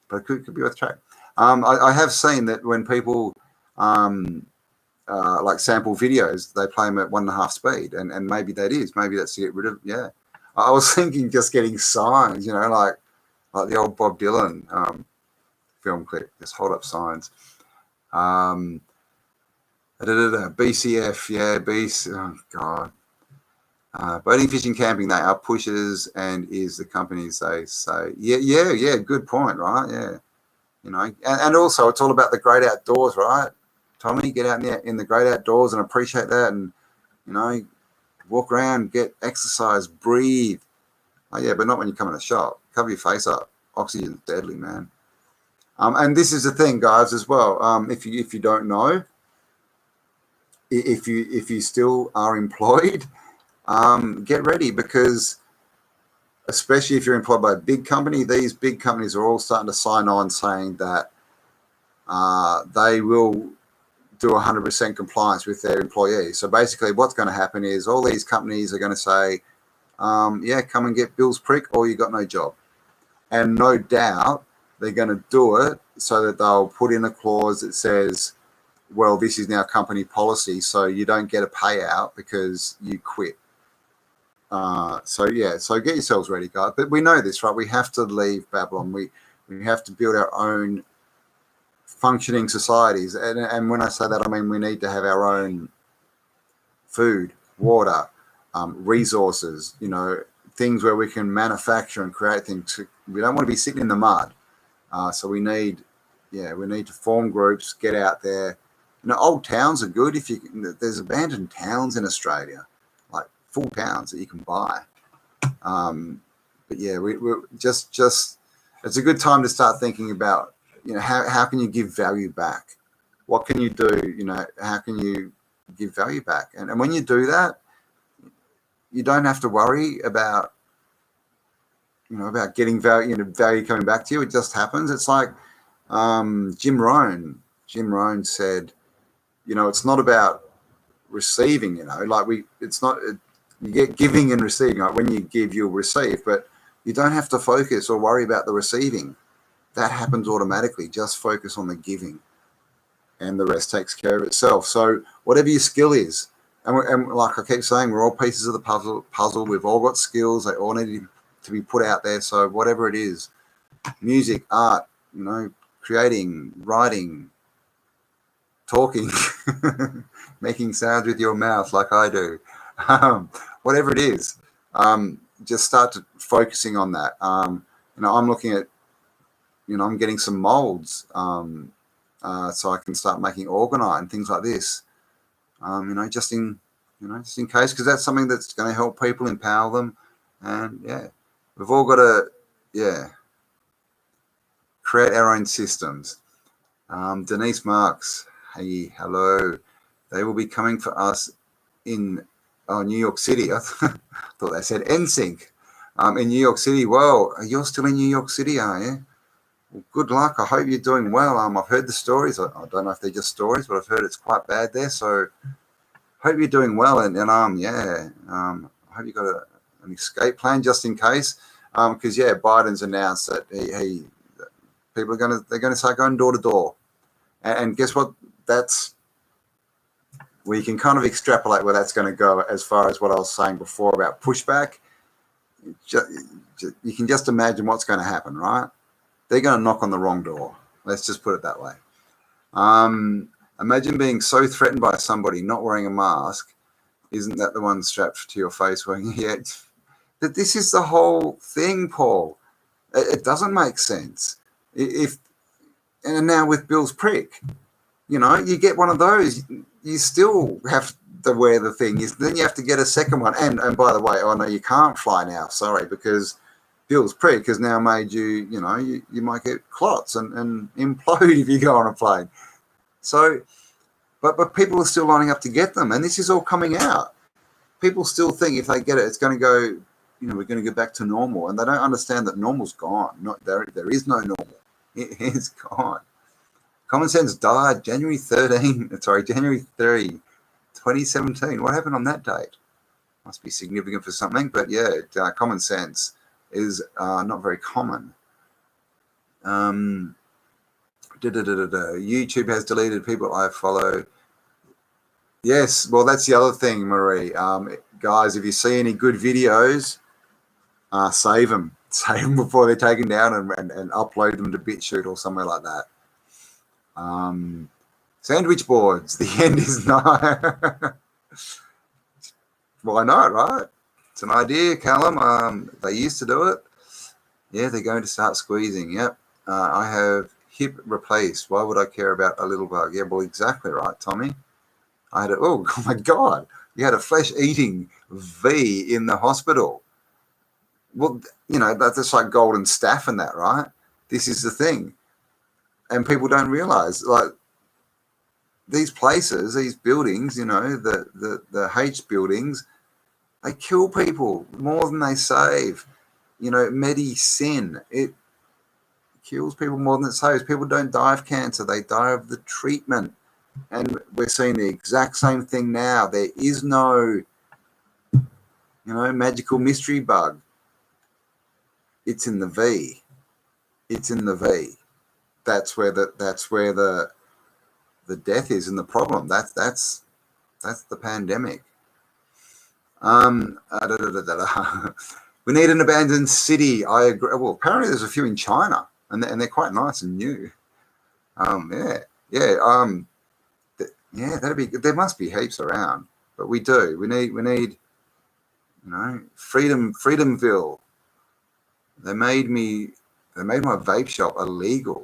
But it could be worth track. I have seen that when people like sample videos, they play them at 1.5 speed, and maybe that's to get rid of. Yeah, I was thinking just getting signs, like the old Bob Dylan film clip. Just hold up signs. BCF, yeah, BC. Oh God. Boating, fishing, camping, they are pushers and is the companies they say. Yeah. Good point, right? Yeah. And also it's all about the great outdoors, right? Tommy, get out in the great outdoors and appreciate that, and walk around, get exercise, breathe. Oh yeah, but not when you come in a shop. Cover your face up. Oxygen's deadly, man. And this is the thing, guys, as well. If you don't know, if you still are employed, get ready, because especially if you're employed by a big company, these big companies are all starting to sign on saying that they will do 100% compliance with their employees. So basically what's going to happen is all these companies are going to say, yeah, come and get Bill's prick or you got no job. And no doubt they're going to do it so that they'll put in a clause that says, well, this is now company policy, so you don't get a payout because you quit. So get yourselves ready, guys. But we know this, right? We have to leave Babylon. We have to build our own functioning societies. And when I say that, I mean we need to have our own food, water, resources, things where we can manufacture and create things. We don't want to be sitting in the mud. So we need to form groups, get out there. Old towns are good. There's abandoned towns in Australia, like full towns that you can buy. But yeah, we're just it's a good time to start thinking about, how can you give value back? What can you do? How can you give value back? And when you do that, you don't have to worry about, about getting value, value coming back to you. It just happens. It's like Jim Rohn. Jim Rohn said, it's not about receiving, it's not, you get giving and receiving. Like when you give, you'll receive, but you don't have to focus or worry about the receiving. That happens automatically. Just focus on the giving and the rest takes care of itself. So whatever your skill is, and like I keep saying, we're all pieces of the puzzle. We've all got skills. They all need to be put out there. So whatever it is, music, art, creating, writing, talking, making sounds with your mouth like I do, whatever it is, just start focusing on that. I'm looking at, I'm getting some molds so I can start making orgonite and things like this, just in case, because that's something that's going to help people, empower them. And yeah, we've all got to, create our own systems. Denise Marks, hey, hello. They will be coming for us in New York City. I thought they said NSYNC. In New York City. Well, you're still in New York City, are you? Well, good luck. I hope you're doing well. I've heard the stories. I don't know if they're just stories, but I've heard it's quite bad there. So hope you're doing well. And I hope you've got an escape plan just in case. Because Biden's announced that people are going to start going door to door. And guess what? That's where you can kind of extrapolate where that's going to go as far as what I was saying before about pushback. you can just imagine what's going to happen, right? They're going to knock on the wrong door. Let's just put it that way. Imagine being so threatened by somebody not wearing a mask. Isn't that the one strapped to your face? Wearing that this is the whole thing, Paul. It doesn't make sense. And now with Bill's prick, you get one of those, you still have to wear the thing. Then you have to get a second one. And by the way, no, you can't fly now. Sorry, because Bill's prick has now made you, you might get clots and implode if you go on a plane. So, but people are still lining up to get them. And this is all coming out. People still think if they get it, it's going to go, we're going to go back to normal. And they don't understand that normal's gone. There is no normal. It is gone. Common sense died January 3, 2017. What happened on that date? Must be significant for something. But yeah, common sense is not very common. YouTube has deleted people I follow. Yes, well, that's the other thing, Marie. Guys, if you see any good videos, save them. Save them before they're taken down and upload them to BitChute or somewhere like that. Sandwich boards. The end is nigh. Why not, right? It's an idea, Callum. They used to do it. Yeah, they're going to start squeezing. Yep. I have hip replaced. Why would I care about a little bug? Yeah, well, exactly right, Tommy. I had oh my God, you had a flesh-eating V in the hospital. Well, that's like golden staph and that, right? This is the thing. And people don't realize, like, these places, these buildings, the H buildings, they kill people more than they save. Medicine, it kills people more than it saves. People don't die of cancer. They die of the treatment. And we're seeing the exact same thing now. There is no, magical mystery bug. It's in the V. It's in the V. That's where the death is and the problem. That's the pandemic. We need an abandoned city. I agree. Well, apparently there's a few in China, and they're quite nice and new. That'd be good. There must be heaps around, but we do. We need, Freedomville. They made my vape shop illegal.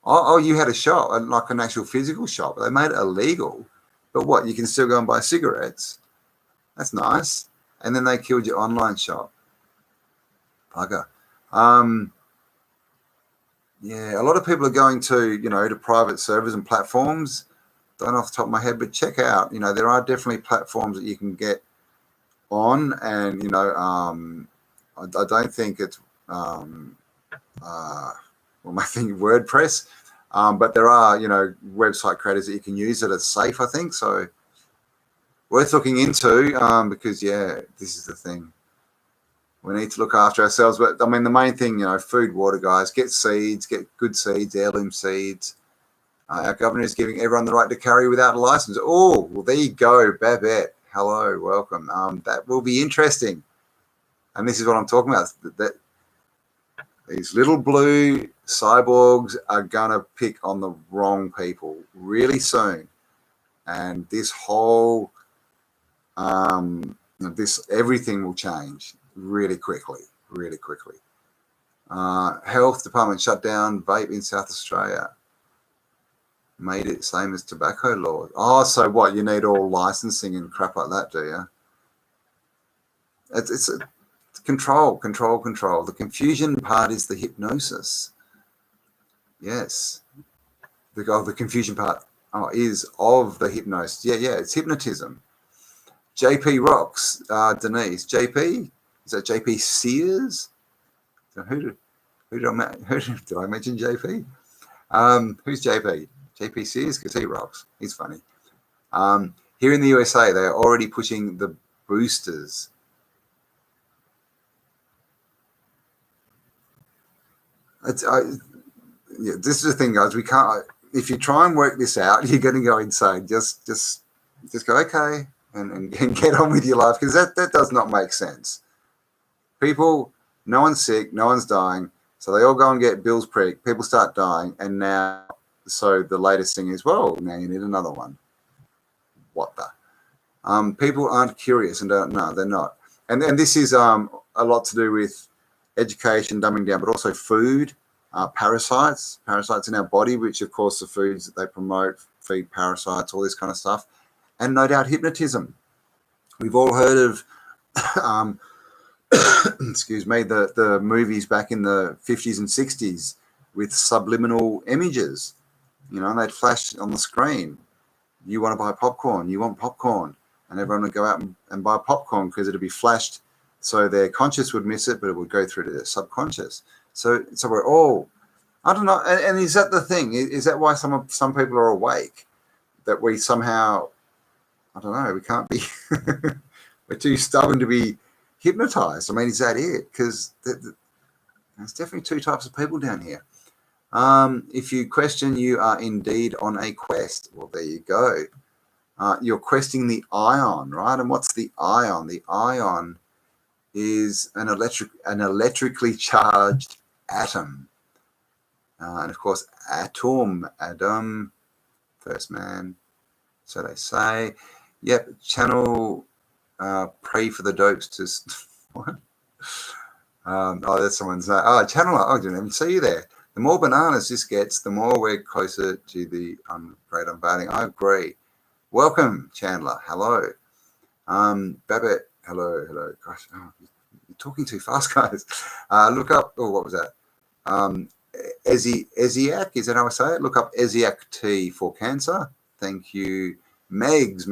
Oh, you had a shop, like an actual physical shop. They made it illegal, but what? You can still go and buy cigarettes. That's nice. And then they killed your online shop. Bugger. Yeah, a lot of people are going to, to private servers and platforms. Don't know off the top of my head, but check out, there are definitely platforms that you can get on, and, I don't think it's, my thing, WordPress, but there are, website creators that you can use that are safe, I think. So worth looking into, because, yeah, this is the thing. We need to look after ourselves. But, I mean, the main thing, food, water, guys, get seeds, get good seeds, heirloom seeds. Our governor is giving everyone the right to carry without a license. Oh, well, there you go, Babette. Hello, welcome. That will be interesting. And this is what I'm talking about. That these little blue cyborgs are going to pick on the wrong people really soon. And this whole, everything will change really quickly. Health department shut down vape in South Australia. Made it same as tobacco laws. Oh, so what? You need all licensing and crap like that, do you? It's control. The confusion part is the hypnosis. Yes. The confusion part is of the hypnosis. Yeah, it's hypnotism. JP rocks, Denise. JP? Is that JP Sears? So who did I mention JP? Who's JP? JP Sears, because he rocks. He's funny. Here in the USA, they are already pushing the boosters. This is the thing, guys. We can't. If you try and work this out, you're going to go insane. Just go. Okay. and get on with your life, because that does not make sense. People, no one's sick, no one's dying, so they all go and get bills pricked. People start dying, and now, so the latest thing is, well, now you need another one. What the? People aren't curious and don't know. They're not. And this is a lot to do with education, dumbing down, but also food, parasites in our body, which of course the foods that they promote feed parasites, all this kind of stuff. And no doubt hypnotism. We've all heard of, excuse me, the movies back in the 50s and 60s with subliminal images, and they'd flash on the screen. You want to buy popcorn, you want popcorn. And everyone would go out and buy popcorn because it'd be flashed, so their conscious would miss it, but it would go through to their subconscious. So we're all, I don't know, and is that the thing? Is that why some people are awake? That we somehow, I don't know, we can't be, we're too stubborn to be hypnotized. I mean, is that it? Because there's definitely two types of people down here. If you question, you are indeed on a quest. Well, there you go. You're questing the ion, right? And what's the ion? The ion is an electrically charged atom. And of course, Adam, first man. So they say. Yep, channel pray for the dopes to what? That's someone's channel. I didn't even see you there. The more bananas this gets, the more we're closer to the great unveiling. I agree. Welcome, Chandler. Hello. Babette. Hello. Gosh, you're talking too fast, guys. Look up, what was that? Eziac, is that how I say it? Look up Eziac T for cancer. Thank you. Megs.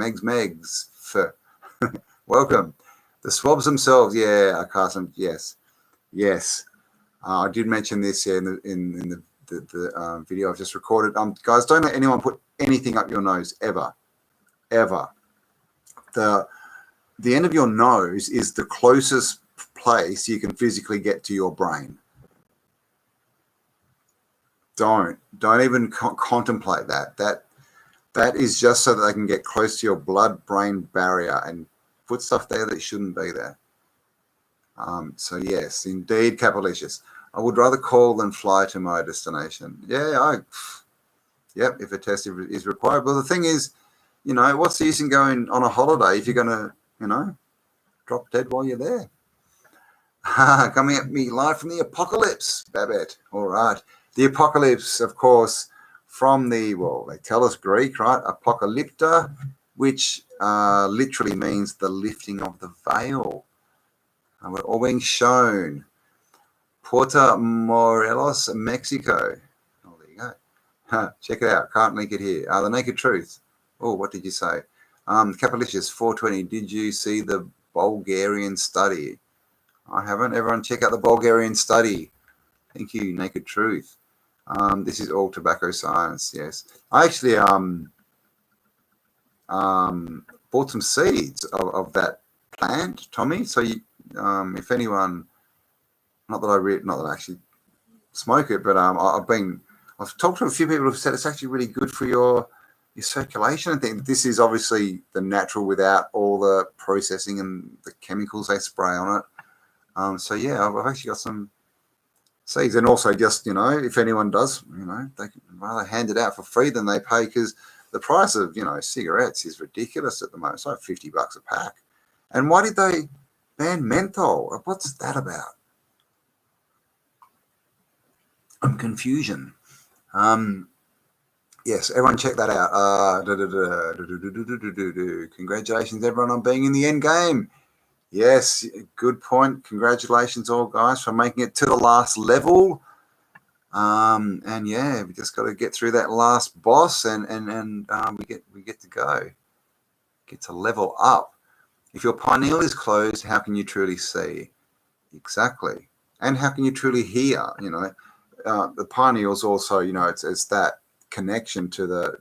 Welcome. The swabs themselves, yeah, I cast them. Yes. I did mention this in the video I've just recorded. Guys, don't let anyone put anything up your nose ever. The end of your nose is the closest place you can physically get to your brain. Don't even contemplate that. That is just so that they can get close to your blood-brain barrier and put stuff there that shouldn't be there. So yes, indeed, Capalicious. I would rather call than fly to my destination. Yeah, yep, if a test is required. Well, the thing is, what's the use in going on a holiday if you're going to, drop dead while you're there? Coming at me live from the apocalypse, Babette. All right. The apocalypse, of course, from they tell us Greek, right? Apocalypta, which literally means the lifting of the veil. And we're all being shown. Puerto Morelos, Mexico. Oh, there you go. Check it out. Can't link it here. The Naked Truth. Oh, what did you say? Capalicious 420. Did you see the Bulgarian study? I haven't. Everyone check out the Bulgarian study. Thank you, Naked Truth. This is all tobacco science. Yes, I actually bought some seeds of that plant, Tommy. So if anyone, not that I actually smoke it, but I've talked to a few people who've said it's actually really good for your circulation. I think this is obviously the natural without all the processing and the chemicals they spray on it. So yeah, I've actually got some seeds, and also just if anyone does, they can rather hand it out for free than they pay, because the price of cigarettes is ridiculous at the moment. It's like $50 a pack. And why did they ban menthol? What's that about? Confusion. Yes, everyone check that out. Congratulations, everyone, on being in the end game. Yes, good point. Congratulations, all guys, for making it to the last level. And yeah, we just got to get through that last boss, and we get to go, get to level up. If your pineal is closed, how can you truly see? Exactly. And how can you truly hear? The pineal is also, it's that connection to the,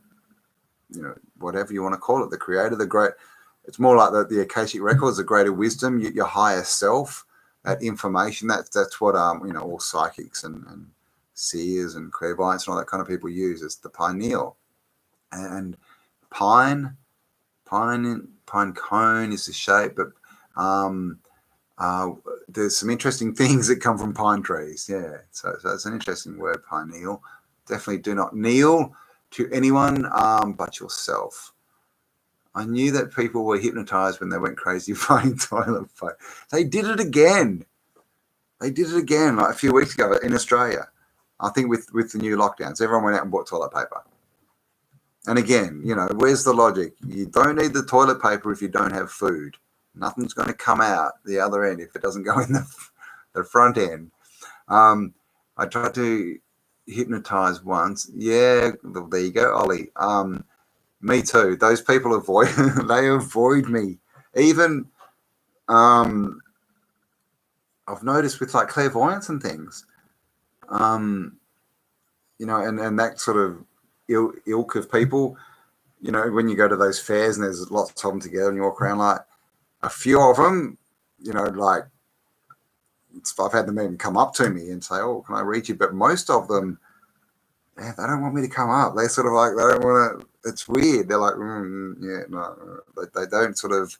whatever you want to call it, the creator, the great. It's more like the Akashic records, the greater wisdom, your higher self, that information. That's what all psychics and seers and clairvoyants and all that kind of people use. It's the pineal. And pine pine cone is the shape, but there's some interesting things that come from pine trees. Yeah, so it's an interesting word, pineal. Definitely do not kneel to anyone but yourself. I knew that people were hypnotized when they went crazy buying toilet paper. They did it again. They did it again like a few weeks ago in Australia. I think with the new lockdowns, everyone went out and bought toilet paper. And again, you know, where's the logic? You don't need the toilet paper if you don't have food. Nothing's going to come out the other end if it doesn't go in the front end. I tried to hypnotize once. Yeah, there you go, Ollie. Me too. Those people they avoid me. Even I've noticed with like clairvoyance and things, you know, and that sort of ilk of people, you know, when you go to those fairs and there's lots of them together and you walk around, like a few of them, you know, like I've had them even come up to me and say, oh, can I read you? But most of them, yeah, they don't want me to come up. They're sort of like, they don't want to, it's weird. They're like, yeah, no, they don't sort of,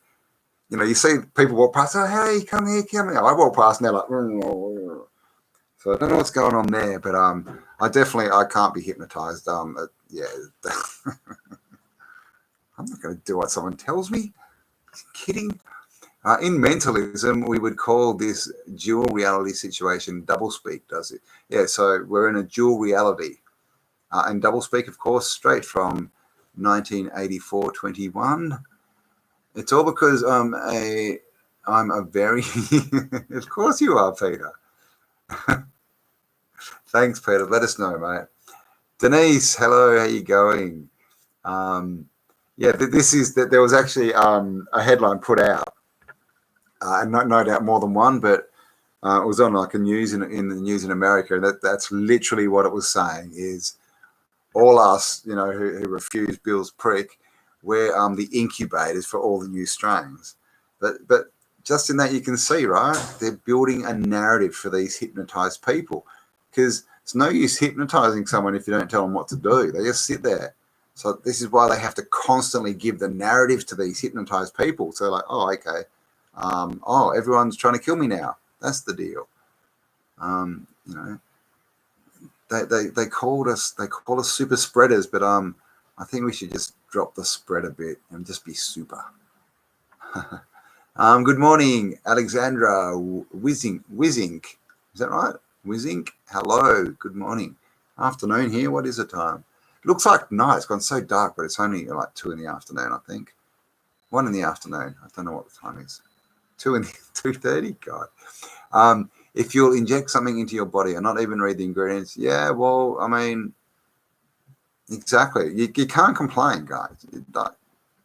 you know, you see people walk past, oh, hey, come here, come here. I walk past and they're like, so I don't know what's going on there, but I can't be hypnotized. Yeah, I'm not going to do what someone tells me. Kidding. In mentalism, we would call this dual reality situation doublespeak, does it? Yeah, so we're in a dual reality. And doublespeak, of course, straight from 1984-21. It's all because I'm a very... Of course you are, Peter. Thanks, Peter. Let us know, mate. Denise, hello. How you going? Yeah, there was actually a headline put out, and no doubt more than one, but it was on like a news in the news in America, and that's literally what it was saying is all us, you know, who refuse Bill's prick, we're the incubators for all the new strains. But just in that you can see, right, they're building a narrative for these hypnotized people, because it's no use hypnotizing someone if you don't tell them what to do. They just sit there. So this is why they have to constantly give the narrative to these hypnotized people. So like, oh, okay. Oh, everyone's trying to kill me now. That's the deal. You know, they call us super spreaders, but I think we should just drop the spread a bit and just be super. Good morning, Alexandra Wizink. Is that right? Wizink. Hello. Good morning. Afternoon here. What is the time? It looks like night. It's gone so dark, but it's only like 2 in the afternoon, I think. 1 in the afternoon. I don't know what the time is. 2:30. God. If you'll inject something into your body and not even read the ingredients, yeah. Well, I mean, exactly. You can't complain, guys.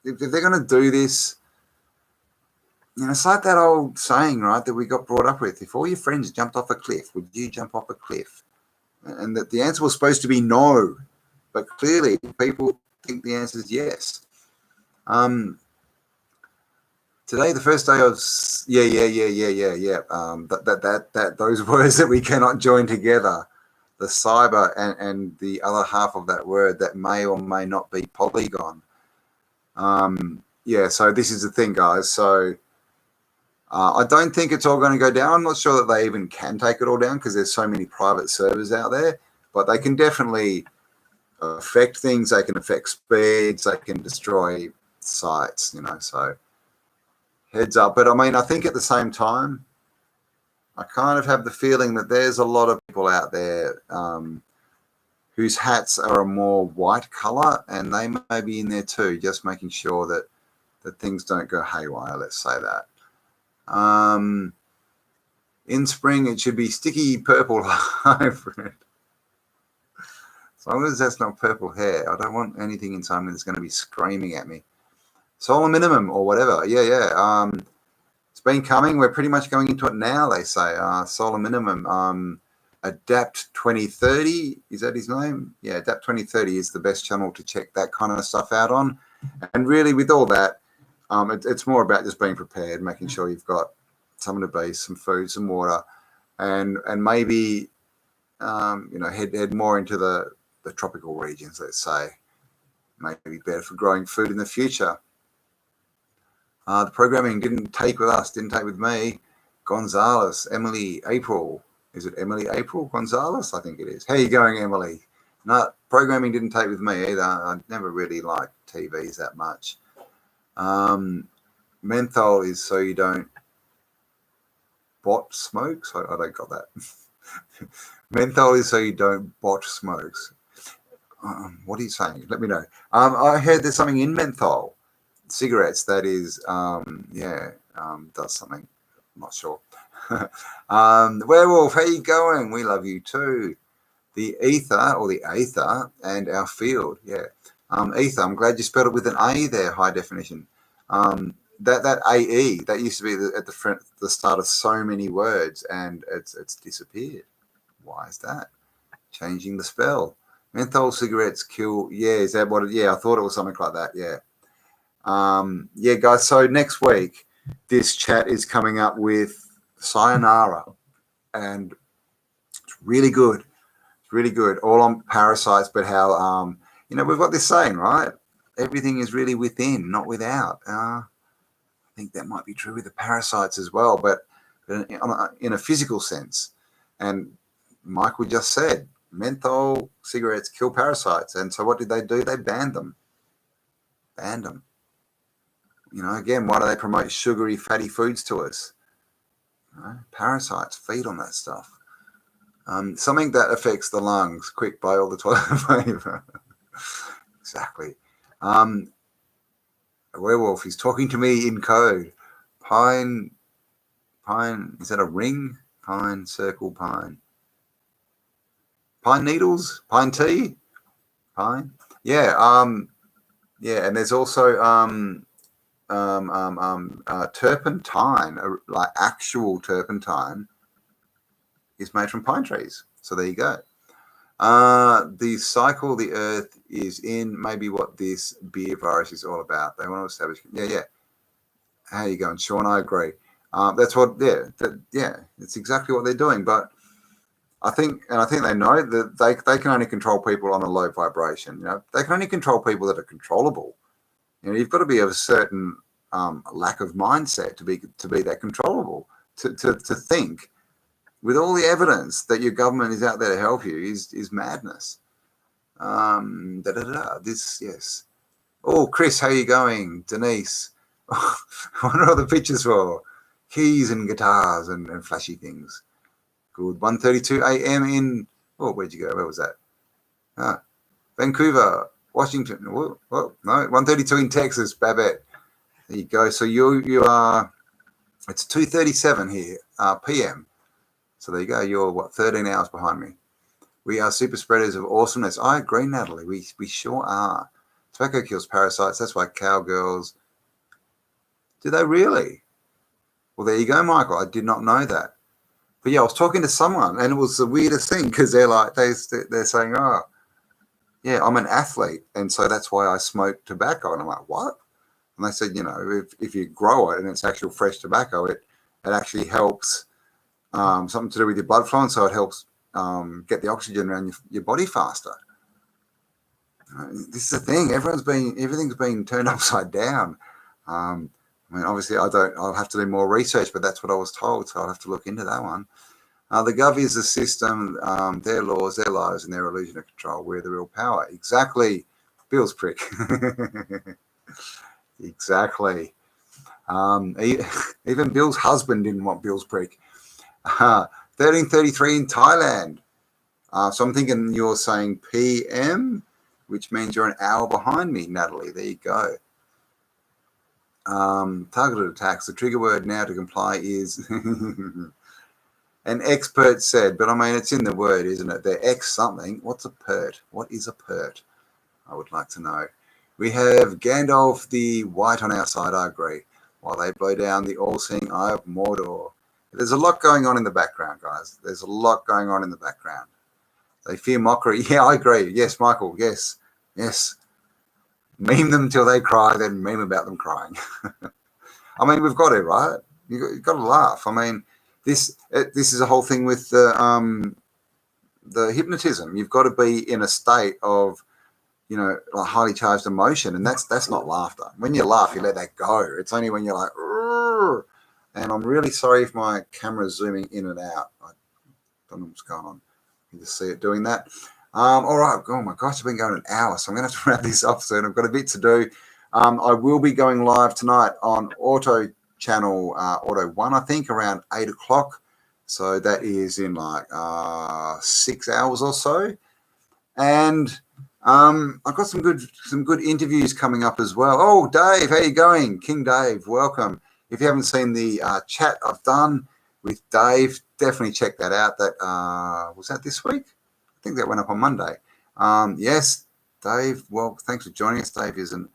If they're going to do this, you know, it's like that old saying, right, that we got brought up with. If all your friends jumped off a cliff, would you jump off a cliff? And that the answer was supposed to be no. But clearly, people think the answer is yes. Today, the first day of those words that we cannot join together, the cyber and the other half of that word that may or may not be polygon. Yeah, so this is the thing, guys. So I don't think it's all going to go down. I'm not sure that they even can take it all down because there's so many private servers out there, but they can definitely affect things. They can affect speeds. They can destroy sites, you know, so heads up. But I mean, I think at the same time, I kind of have the feeling that there's a lot of people out there whose hats are a more white color, and they may be in there too, just making sure that things don't go haywire, let's say that. In spring, it should be sticky purple hybrid. As long as that's not purple hair, I don't want anything in something that's going to be screaming at me. Solar minimum or whatever. Yeah. It's been coming. We're pretty much going into it now, they say. Solar minimum. Adapt 2030. Is that his name? Yeah, Adapt 2030 is the best channel to check that kind of stuff out on. And really, with all that, it's more about just being prepared, making sure you've got something to base, some food, some water, and maybe you know, head more into the tropical regions, let's say. Maybe better for growing food in the future. The programming didn't take with us, didn't take with me. Gonzalez, Emily, April. Is it Emily April Gonzalez? I think it is. How you going, Emily? No, programming didn't take with me either. I never really liked TVs that much. Menthol is so you don't bot smokes. I don't got that. Menthol is so you don't bot smokes. What are you saying? Let me know. I heard there's something in menthol cigarettes that is, does something. I'm not sure. Werewolf, how you going? We love you too. The ether or the aether and our field. Yeah. Ether, I'm glad you spelled it with an A there, high definition. That AE, that used to be at the start of so many words, and it's disappeared. Why is that? Changing the spell. Menthol cigarettes kill. Yeah, is that what it? Yeah, I thought it was something like that. Yeah. Yeah, guys. So next week, this chat is coming up with Sayonara, and it's really good. It's really good. All on parasites, but how we've got this saying, right? Everything is really within, not without. I think that might be true with the parasites as well, but in a physical sense. And Michael just said menthol cigarettes kill parasites, and so what did they do? They banned them. Again, why do they promote sugary, fatty foods to us? Parasites feed on that stuff. Something that affects the lungs. Quick, buy all the toilet paper. Exactly. A werewolf is talking to me in code. Pine, is that a ring? Pine, circle, pine. Pine needles? Pine tea? Pine? Yeah, yeah, and there's also turpentine, like actual turpentine, is made from pine trees. So there you go. The cycle the earth is in, maybe what this beer virus is all about. They want to establish. Yeah. How you going, Sean? I agree. That's what. Yeah. It's exactly what they're doing. But I think they know that they can only control people on a low vibration. They can only control people that are controllable. You've got to be of a certain lack of mindset to be that controllable. To think with all the evidence that your government is out there to help you is madness. This, yes. Oh, Chris, how you going? Denise, what are all the pictures for? Keys and guitars and flashy things. Good. 1:32 a.m. in. Oh, where'd you go? Where was that? Vancouver, Washington. No, 1:32 in Texas. Babette. There you go. So you are. It's 2:37 here p.m. So there you go. You're 13 hours behind me. We are super spreaders of awesomeness. I agree, Natalie. We sure are. Tobacco kills parasites. That's why cowgirls. Do they really? Well, there you go, Michael. I did not know that. But yeah, I was talking to someone, and it was the weirdest thing because they're saying, oh, yeah, I'm an athlete, and so that's why I smoke tobacco. And I'm like, what? And they said, if you grow it and it's actual fresh tobacco, it actually helps something to do with your blood flow, and so it helps get the oxygen around your body faster. This is the thing. Everything's been turned upside down. Obviously, I'll have to do more research, but that's what I was told, so I'll have to look into that one. The Gov is the system, their laws, their lives, and their illusion of control. We're the real power. Exactly. Bill's prick. Exactly. Even Bill's husband didn't want Bill's prick. 13:33 in Thailand. So I'm thinking you're saying PM, which means you're an hour behind me, Natalie. There you go. Targeted attacks. The trigger word now to comply is an expert said, but it's in the word, isn't it? They're X something. What's a pert? What is a pert? I would like to know. We have Gandalf the White on our side. I agree. While they blow down the all-seeing eye of Mordor. There's a lot going on in the background, guys. There's a lot going on in the background. They fear mockery. Yeah, I agree. Yes, Michael. Yes. Meme them till they cry, then meme about them crying. We've got it, right? You've got to laugh. This is a whole thing with the hypnotism. You've got to be in a state of you know, like highly charged emotion, and that's not laughter. When you laugh, you let that go. It's only when you're like, "Rrr." And I'm really sorry if my camera's zooming in and out. I don't know what's going on. You just see it doing that. All right. Oh my gosh, I've been going an hour, so I'm gonna have to wrap this up soon. I've got a bit to do. I will be going live tonight on Auto Channel Auto 1, I think, around 8 o'clock. So that is in like 6 hours or so. And I've got some good interviews coming up as well. Oh, Dave, how you going? King Dave, welcome. If you haven't seen the chat I've done with Dave, definitely check that out. That was that this week? I think that went up on Monday. Yes, Dave. Well, thanks for joining us. Dave is an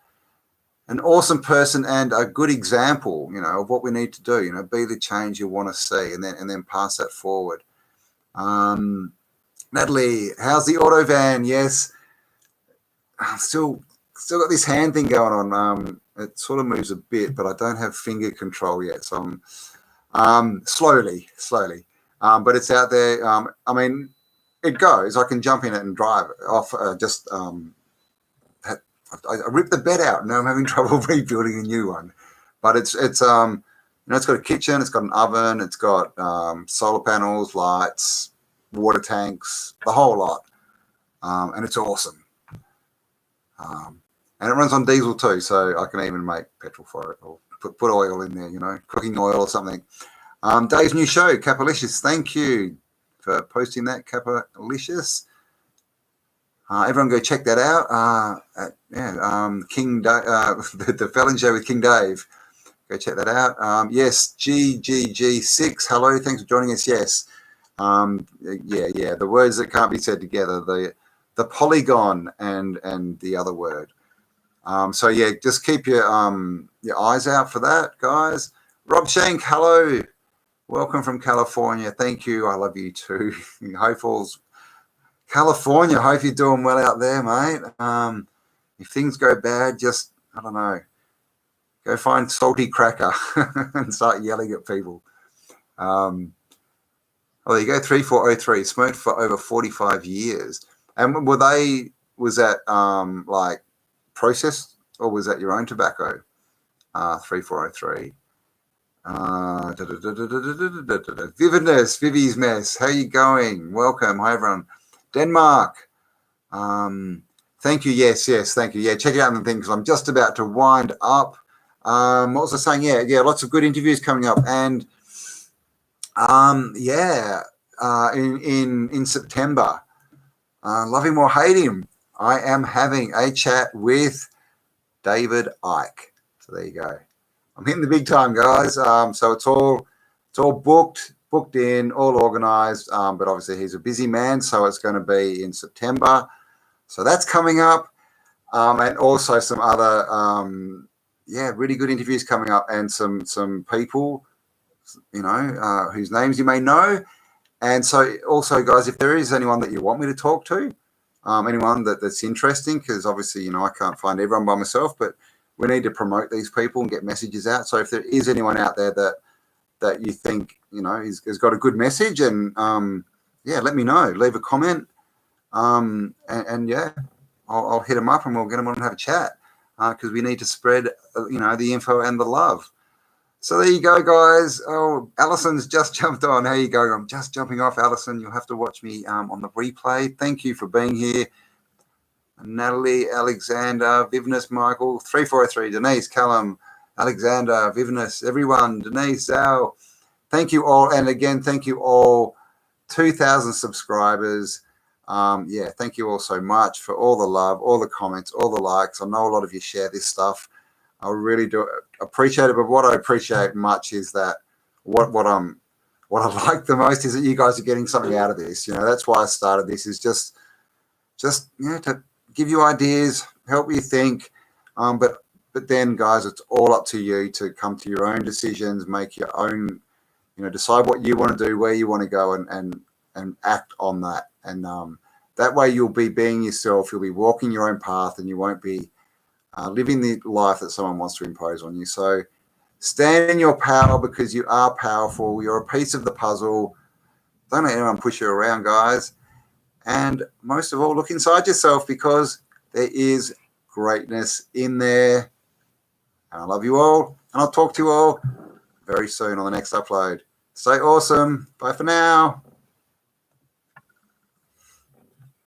awesome person and a good example, you know, of what we need to do. You know, be the change you want to see, and then pass that forward. Natalie, how's the auto van? Yes, I've still got this hand thing going on. It sort of moves a bit, but I don't have finger control yet, so I'm slowly, but it's out there. I mean, it goes. I can jump in it and drive off. I ripped the bed out. Now I'm having trouble rebuilding a new one. But it's you know, it's got a kitchen, it's got an oven, it's got solar panels, lights, water tanks, the whole lot. And it's awesome. And it runs on diesel too, so I can even make petrol for it or put oil in there, you know, cooking oil or something. Dave's new show, Capalicious. Thank you for posting that, Capalicious. Everyone go check that out. King the Felon Show with King Dave. Go check that out. Yes, GGG6. Hello, thanks for joining us. Yes. Yeah. The words that can't be said together. The polygon and the other word. So yeah, just keep your eyes out for that, guys. Rob Shank, hello. Welcome from California. Thank you. I love you too. Hope all's California. Hope you're doing well out there, mate. If things go bad, just, I don't know, go find Salty Cracker and start yelling at people. Oh, there you go. 3403. Smoked for over 45 years. And was that like processed, or was that your own tobacco? 3403. Vividness, Vivi's Mess. How you going? Welcome. Hi, everyone. Denmark. Thank you. Yes. Thank you. Yeah, check it out on the thing because I'm just about to wind up. What was I saying? Yeah. Lots of good interviews coming up, and in September, love him or hate him, I am having a chat with David Icke. So there you go. I'm hitting the big time, guys. So it's all booked in, all organized. But obviously he's a busy man, so it's going to be in September. So that's coming up, and also some other really good interviews coming up, and some people, you know, whose names you may know. And so also, guys, if there is anyone that you want me to talk to, anyone that's interesting, because obviously, you know, I can't find everyone by myself, but we need to promote these people and get messages out. So if there is anyone out there that you think, you know, has got a good message, and let me know. Leave a comment, and I'll hit them up and we'll get them on and have a chat, because we need to spread, you know, the info and the love. So there you go, guys. Oh, Allison's just jumped on. How you going? I'm just jumping off, Allison. You'll have to watch me on the replay. Thank you for being here. Natalie, Alexander, Vivnus, Michael, 3403, Denise, Callum, Alexander, Vivnus, everyone, Denise, Al. Thank you all. And again, thank you all. 2,000 subscribers. Thank you all so much for all the love, all the comments, all the likes. I know a lot of you share this stuff. I really do appreciate it. But what I appreciate much is that what I like the most is that you guys are getting something out of this. You know, that's why I started this, is just you know, to give you ideas, help you think. But then, guys, it's all up to you to come to your own decisions, make your own, you know, decide what you want to do, where you want to go, and act on that. And that way you'll be being yourself. You'll be walking your own path, and you won't be living the life that someone wants to impose on you. So stand in your power, because you are powerful. You're a piece of the puzzle. Don't let anyone push you around, guys. And most of all, look inside yourself, because There is greatness in there. And I love you all. And I'll talk to you all very soon on the next upload. Stay awesome. Bye for now.